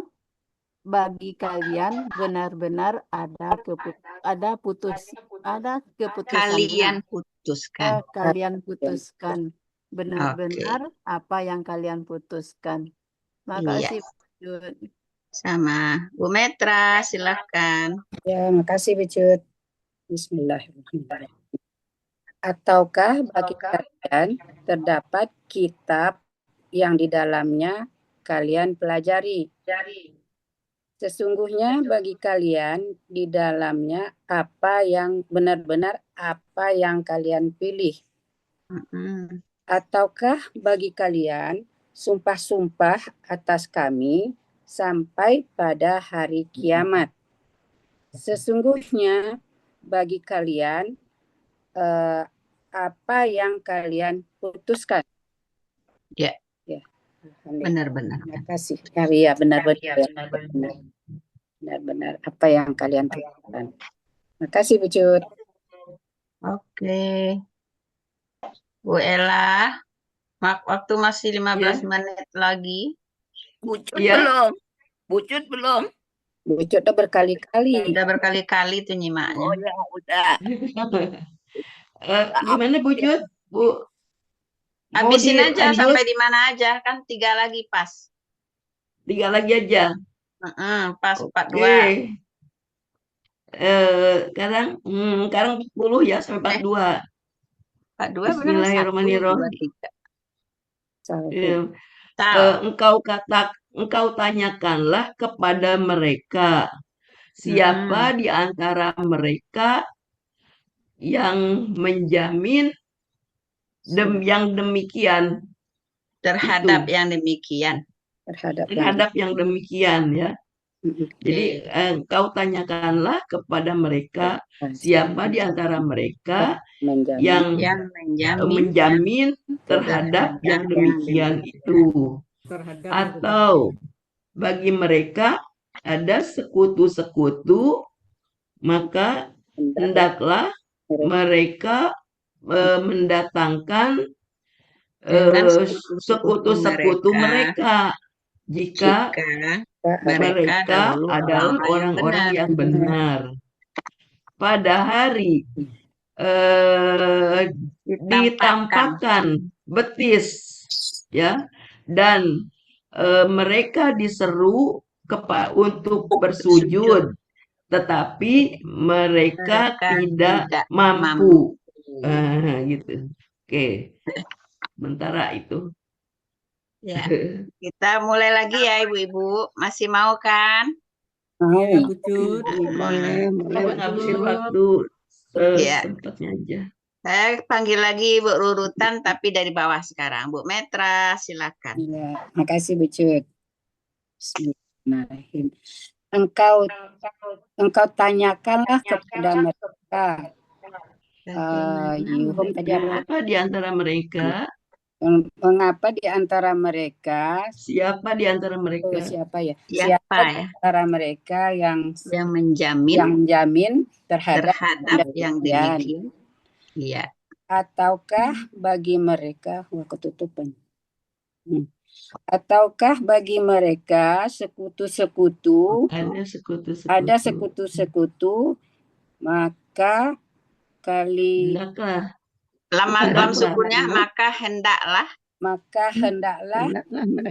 bagi kalian benar-benar ada keputusan. Kalian putuskan benar-benar apa yang kalian putuskan. Makasih. Iya. Sama. Bu Metra, silakan. Ya, makasih Bu Cut. Bismillahirrahmanirrahim. Ataukah bagi kalian terdapat kitab yang di dalamnya kalian pelajari? Sesungguhnya bagi kalian di dalamnya apa yang benar-benar apa yang kalian pilih. Ataukah bagi kalian sumpah-sumpah atas kami sampai pada hari kiamat. Sesungguhnya bagi kalian apa yang kalian putuskan. Ya. Benar-benar. Terima kasih. Ya, benar-benar apa yang kalian putuskan. Terima kasih Bu Cut. Oke. Bu Ella, waktu masih 15 menit lagi. Bu Cut belum. Bu Cut belum. Bu Cut udah berkali-kali. Udah berkali-kali tuh nyimaknya. Oh ya udah. Gimana Bu Cut? Bu habisin aja sampai di mana aja, kan 3 lagi pas. 3 lagi aja. Pas 42. Sekarang 40 ya sampai 42. 42 Bismillahirrahmanirrahim. Engkau tanyakanlah kepada mereka siapa di antara mereka yang menjamin yang demikian terhadap yang demikian. Terhadap yang demikian ya. Jadi engkau tanyakanlah kepada mereka siapa di antara mereka yang menjamin terhadap yang demikian itu. Atau bagi mereka ada sekutu-sekutu, maka hendaklah mereka mendatangkan sekutu-sekutu mereka jika mereka adalah orang-orang yang benar. Pada hari ditampakkan betis, ya, dan mereka diseru untuk bersujud, tetapi mereka tidak mampu. Gitu. Oke, sementara itu. Ya, kita mulai lagi ya Ibu-ibu. Masih mau kan? Ya, Bu Cut. Boleh, Ngabisin waktu Ya. sempatnya aja. Saya panggil lagi Bu Rurutan tapi dari bawah sekarang. Bu Metra, silakan. Ya, makasih Bu Cut. Bismillahirrahmanirrahim. Engkau tanyakanlah kepada mereka. Yuhum tadi apa? Mengapa di antara mereka? Mengapa di antara mereka? Siapa di antara mereka? Siapa ya? Siapa di antara mereka yang menjamin terhadap yang demikian? Iya. Ataukah bagi mereka ketutupan? Ataukah bagi mereka sekutu-sekutu? Ada sekutu-sekutu, maka dalam sukunya maka hendaklah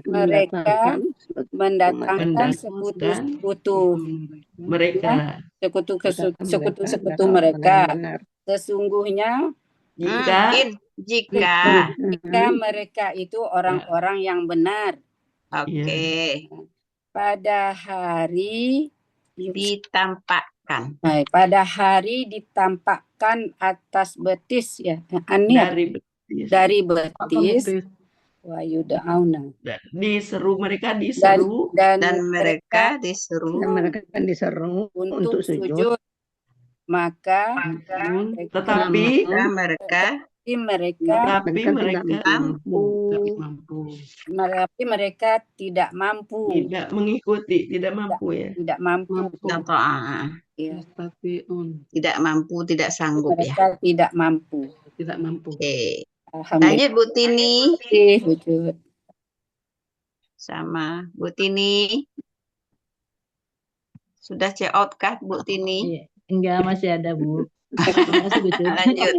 mereka mendatangkan sekutu-sekutu mereka. Sekutu-sekutu mereka. Sesungguhnya jika mereka itu orang-orang yang benar. Oke. Pada hari ditampakkan. Pada hari ditampakkan atas betis ya. Dari betis. Wa yud'auna. Diseru, mereka diseru dan mereka diseru untuk sujud. Maka tetapi mereka tidak mampu. Tidak mengikuti, tidak mampu ya. Tidak mampu. Tidak mampu, tidak sanggup mereka ya. Tidak mampu. Tidak mampu. Oke. Lanjut Bu Tini. Sama Bu Tini. Sudah check out kah Bu Tini? Enggak, masih ada Bu. Masih Bu Cut. Lanjut.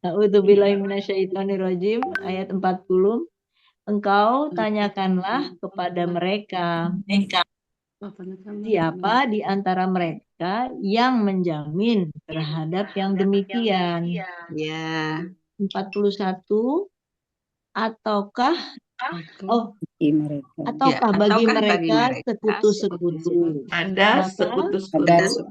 A'udzubillahi minasyaitonirrajim, ayat 40. Engkau tanyakanlah kepada mereka, siapa di antara mereka yang menjamin terhadap yang demikian? Ya. 41. Ataukah bagi mereka sekutu-sekutu? Ada sekutu-sekutu.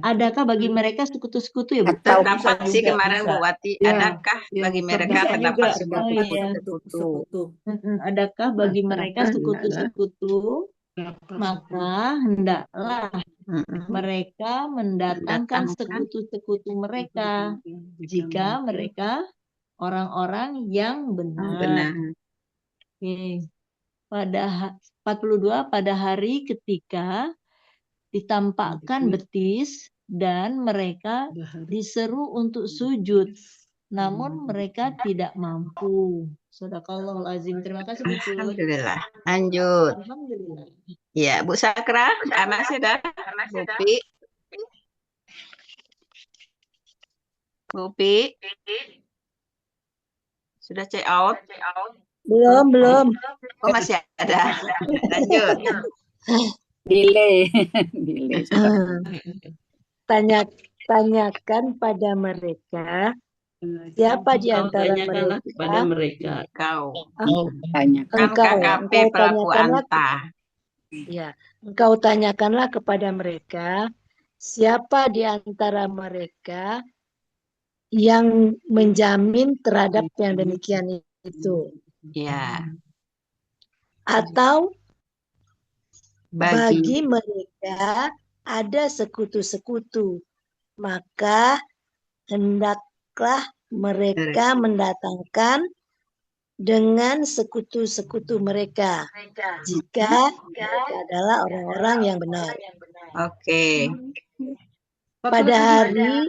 Adakah bagi mereka sekutu-sekutu ya? Terdapat sih kemarin Bu Wati, adakah bagi mereka terdapat sekutu-sekutu? Adakah bagi mereka sekutu-sekutu? Maka hendaklah mereka mendatangkan sekutu-sekutu mereka jika mereka orang-orang yang benar. Oke. Pada 42, pada hari ketika ditampakkan betis dan mereka diseru untuk sujud, namun mereka tidak mampu. Shadaqallahul azim. Terima kasih Bu Cut. Alhamdulillah. Lanjut. Alhamdulillah. Ya, Bu Sakra, masih ada? Bupi. Sudah check out? Belum. Oh, masih ada. Lanjut. Delay. Tanyakan pada mereka, siapa di antara mereka? Pada mereka. Engkau tanyakanlah kepada mereka, siapa di antara mereka yang menjamin terhadap yang demikian itu. Ya. atau Bagi bagi mereka ada sekutu-sekutu, maka hendaklah mereka mendatangkan dengan sekutu-sekutu mereka jika mereka adalah orang-orang yang benar. Oke. Pada hari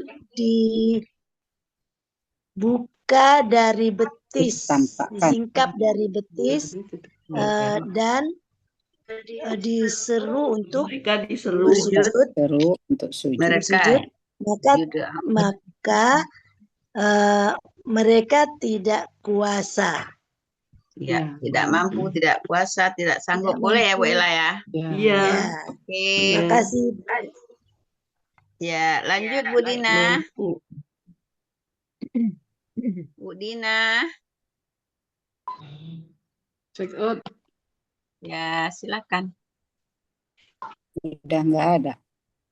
dibuka dari betis, disingkap dari betis, dan diseru untuk Mereka diseru bersujud, Mereka maka mereka tidak kuasa. Ya, tidak mampu, tidak puasa, tidak sanggup. Tidak Boleh ya Bu mampu. Ella ya? Iya. Oke. Terima kasih. Ya, lanjut Bu Dina. Bu Dina. Check out. Ya, silakan. Udah nggak ada.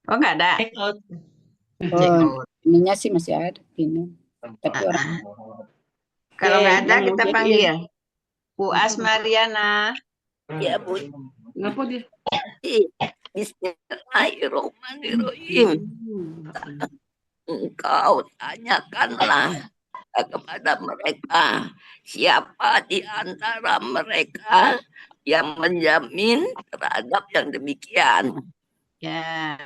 Oh, nggak ada. Check out. Oh, ininya sih masih ada. Ini. Tapi orang. Kalau nggak ada yang kita check in. panggil Bu Asmariana. Ya Bu. Ngapa dia? Bismillahirrahmanirrahim. Engkau tanyakanlah kepada mereka, siapa di antara mereka yang menjamin terhadap yang demikian. Ya.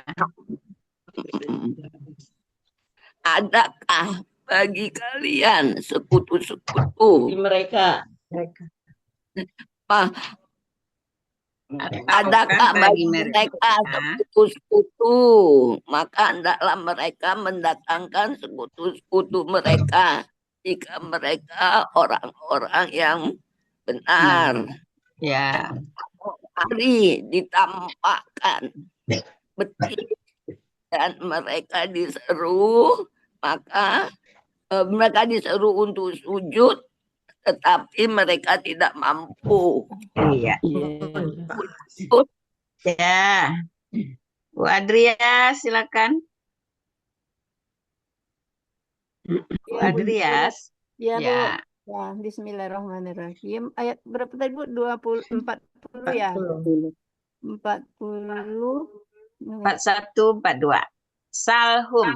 Adakah bagi kalian sekutu-sekutu? Mereka. Adakah bagi mereka sekutu-sekutu? Maka hendaklah mereka mendatangkan sekutu-sekutu mereka jika mereka orang-orang yang benar. Ya. Hari ditampakkan betis dan mereka diseru, maka mereka diseru untuk sujud, tetapi mereka tidak mampu. Iya. Ya. Bu Adria, silakan. Bu Adrias. Ya, Bu. Ya. Ya, bismillahirrahmanirrahim. Ayat berapa tadi, Bu? 40 ya? 40. 4142. Salhum.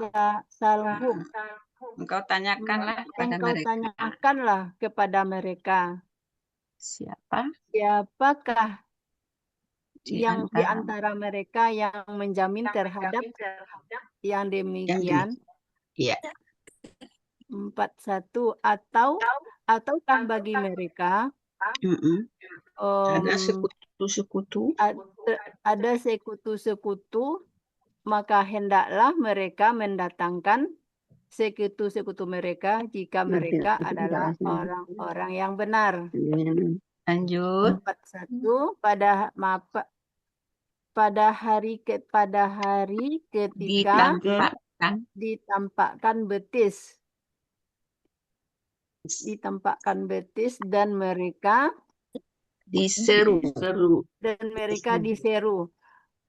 Ya, salhum. Engkau tanyakanlah kepada Engkau mereka. tanyakanlah kepada mereka. Siapakah yang di antara mereka yang menjamin terhadap yang demikian? Iya. 41 ataukah bagi mereka ada sekutu-sekutu, ada sekutu-sekutu, maka hendaklah mereka mendatangkan sekutu-sekutu mereka jika mereka adalah orang-orang yang benar. Lanjut. 41 pada hari ketika ditampakkan betis. Ditampakkan betis dan mereka diseru. Dan mereka diseru.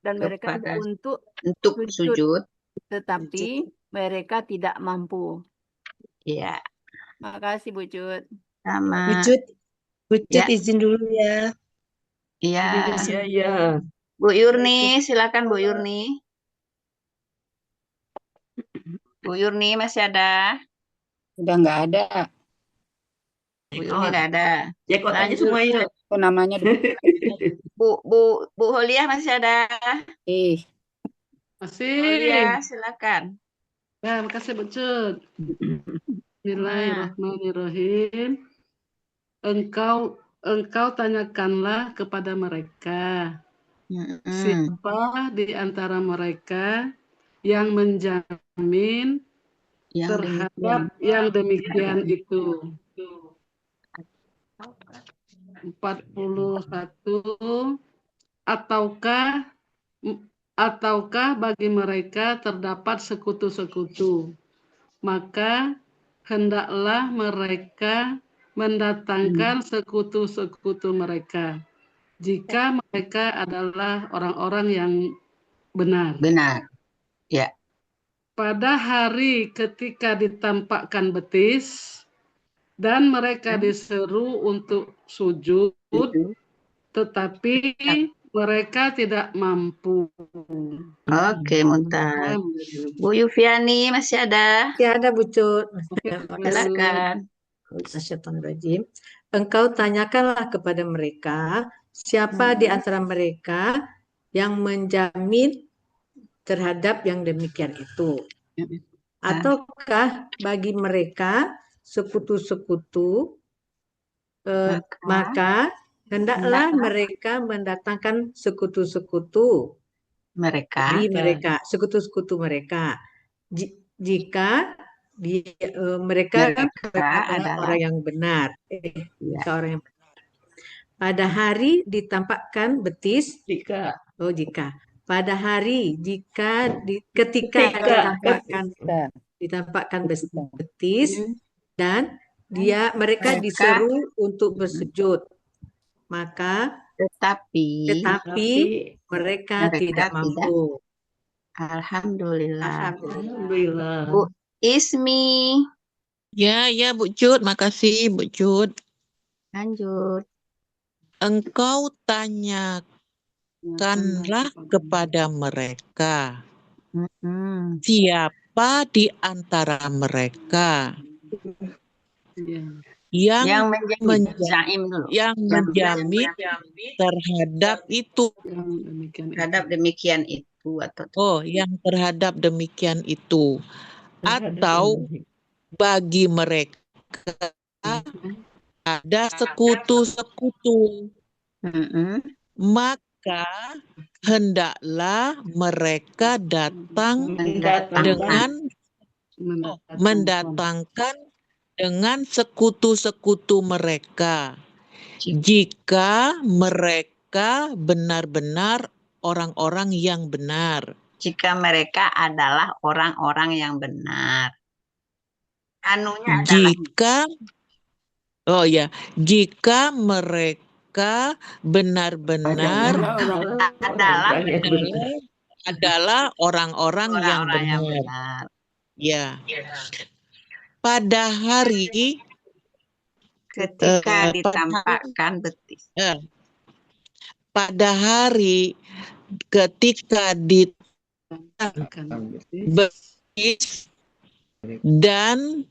Dan mereka untuk sujud. Tetapi mereka tidak mampu. Iya. Makasih Bu Cut. Sama. Bu Cut izin dulu ya. Iya. Iya. Bu Yurni, silakan Bu Yurni. Bu Yurni masih ada? Udah nggak ada. Bu Yurni nggak ada. Cekot aja semua itu. Oh, namanya Bu Holiah masih ada? Masih. Holiah, silakan. Ya, makasih Bu Cut. Bismillahirrahmanirrahim. Engkau tanyakanlah kepada mereka, siapa di antara mereka yang menjamin terhadap yang demikian itu. 41. Ataukah bagi mereka terdapat sekutu-sekutu, maka hendaklah mereka mendatangkan sekutu-sekutu mereka jika mereka adalah orang-orang yang benar. Benar. Ya. Pada hari ketika ditampakkan betis dan mereka diseru untuk sujud, tetapi mereka tidak mampu. Oke, Mumtaz. Bu Yufiani masih ada? Masih ada, Bu Cut. Silakan. Asyaitonirrajim. Engkau tanyakanlah kepada mereka, siapa di antara mereka yang menjamin terhadap yang demikian itu? Ataukah bagi mereka sekutu-sekutu, maka hendaklah mereka mendatangkan sekutu-sekutu bagi mereka, sekutu-sekutu mereka. Jika mereka adalah orang yang benar, orang yang benar. Pada hari ditampakkan betis, jika pada hari ketika ditampakkan betis dan mereka diseru untuk bersujud, maka tetapi mereka tidak mampu. Alhamdulillah. Bu Ismi. Ya, Bu Cut, makasih Bu Cut. Lanjut. Engkau tanyakanlah kepada mereka, siapa di antara mereka yang menjamin terhadap itu, terhadap demikian itu, atau yang terhadap demikian itu, atau bagi mereka ada sekutu-sekutu, maka hendaklah mereka mendatangkan dengan sekutu-sekutu mereka, jika mereka benar-benar orang-orang yang benar. Jika mereka adalah orang-orang yang benar. Anunya adalah jika mereka benar-benar adalah orang-orang yang benar. Ya. Pada hari ketika ditampakkan betis. Pada hari ketika ditampakkan betis dan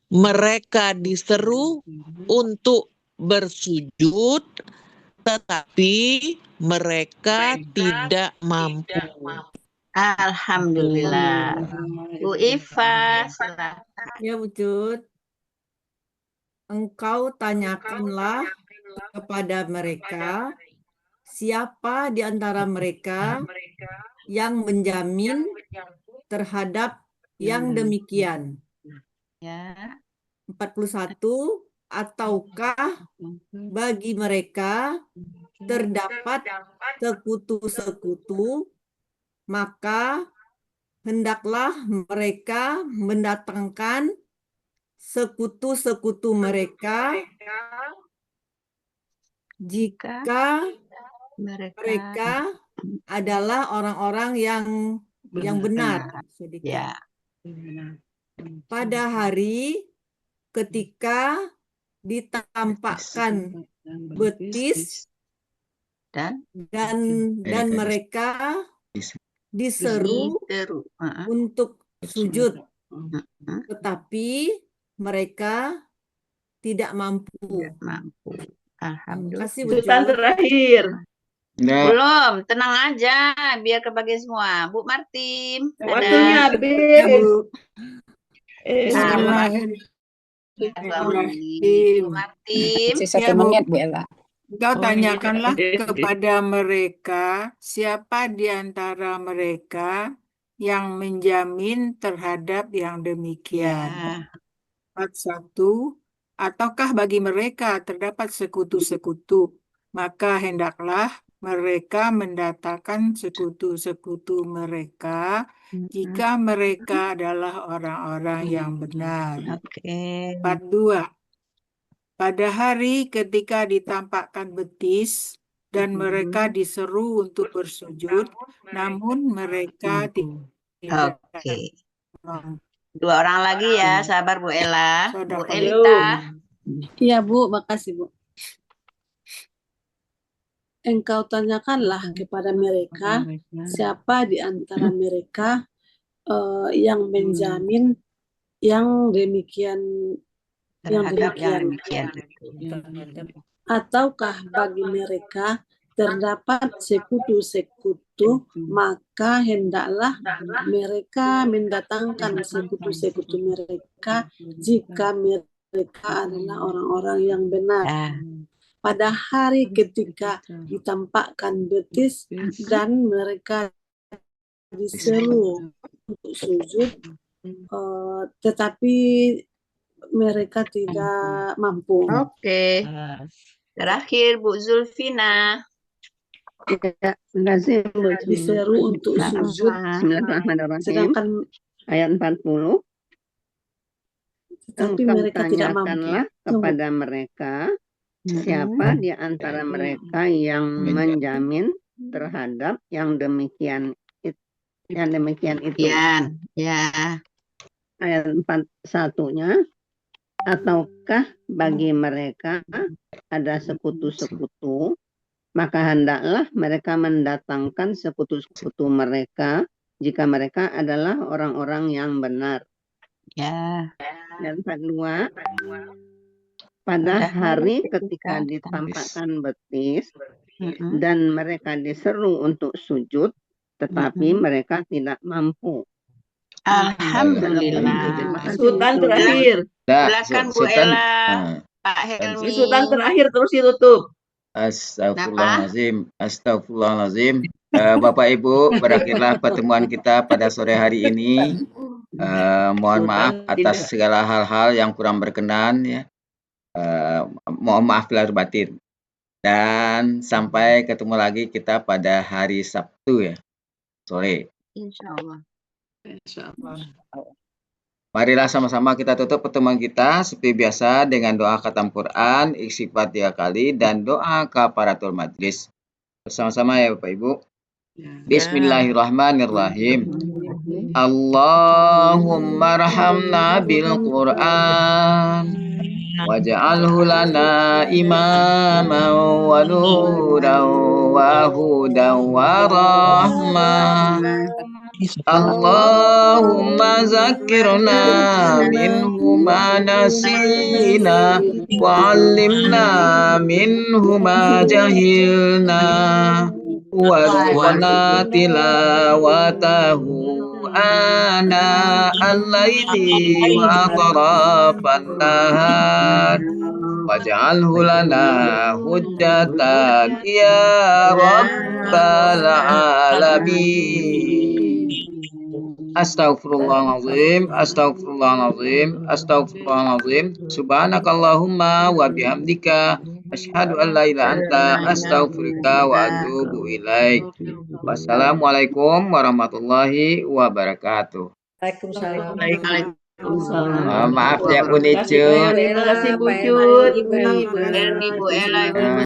mereka diseru untuk bersujud, tetapi mereka tidak mampu. Alhamdulillah. Bu Iva, silakan. Ya, Bu Cut. Engkau tanyakanlah kepada mereka, siapa di antara mereka yang menjamin terhadap yang demikian. Ya. 41. Ataukah bagi mereka terdapat sekutu-sekutu, maka hendaklah mereka mendatangkan sekutu-sekutu mereka jika mereka adalah orang-orang yang benar. Ya. Pada hari ketika ditampakkan betis dan mereka diseru untuk sujud, tetapi mereka tidak mampu. Alhamdulillah. Sultan terakhir. Belum, tenang aja, biar kebagi semua. Bu Martim, waktunya ada. habis. Bu Martim. Sisa 1 menit, Bu Ella. Engkau tanyakanlah kepada mereka, siapa di antara mereka yang menjamin terhadap yang demikian. 41. Ataukah bagi mereka terdapat sekutu-sekutu, maka hendaklah mereka mendatangkan sekutu-sekutu mereka jika mereka adalah orang-orang yang benar. 42. Pada hari ketika ditampakkan betis dan mereka diseru untuk bersujud, namun mereka tidak. Dua orang lagi ya, sabar Bu Ella. Bu Elita. Iya Bu, makasih Bu. engkau tanyakanlah kepada mereka siapa di antara mereka yang menjamin yang demikian ataukah bagi mereka terdapat sekutu-sekutu, maka hendaklah mereka mendatangkan sekutu-sekutu mereka jika mereka adalah orang-orang yang benar. Pada hari ketika ditampakkan betis dan mereka diseru untuk sujud, tetapi mereka tidak mampu. Oke. Terakhir Bu Zulfina. Ya, terima kasih Bu. Diseru untuk sujud. Bismillahirrahmanirrahim. Sedangkan ayat 40. Tetapi Engkau mereka tidak mampu. tanyakanlah kepada mereka siapa di antara mereka yang menjamin terhadap yang demikian itu. Ya. Ayat 41-nya, ataukah bagi mereka ada sekutu-sekutu, maka hendaklah mereka mendatangkan sekutu-sekutu mereka jika mereka adalah orang-orang yang benar. Ya. Dan 42, pada hari ketika ditampakkan betis dan mereka diseru untuk sujud, tetapi mereka tidak mampu. Alhamdulillah. Sultan terakhir. Silakan Bu Ella, Pak Helmi. Sultan terakhir terus ditutup. Astagfirullahaladzim. Bapak Ibu, berakhirlah pertemuan kita pada sore hari ini. Mohon maaf atas segala hal-hal yang kurang berkenan ya. Mohon maaf lahir batin. Dan sampai ketemu lagi kita pada hari Sabtu ya, sore. Insyaallah. Marilah sama-sama kita tutup pertemuan kita seperti biasa dengan doa khatam Quran, istighfar 3 kali, dan doa kafaratul majlis. Bersama-sama ya Bapak Ibu. Bismillahirrahmanirrahim. Allahumma rahamna bil Quran waj'alhu lana imaman wa nuran wa hudan wa rahmah. Allahumma zakkirna minhu ma nasina wa 'allimna minhu ma jahilna warzuqna tilawatahu ana al-laili wa atrafan nahar waj'alhu lana hujjatan ya rabbal alamin. Astaghfirullahaladzim, astaghfirullahaladzim, astaghfirullahaladzim. Subhanakallahumma wa bihamdika asyhadu an la ilaha anta astaghfiruka wa atubu ilaik. Wassalamualaikum warahmatullahi wabarakatuh. Waalaikumsalam. Maaf ya Bu Nicuk. Terima kasih Bu Cut. Bu Ella.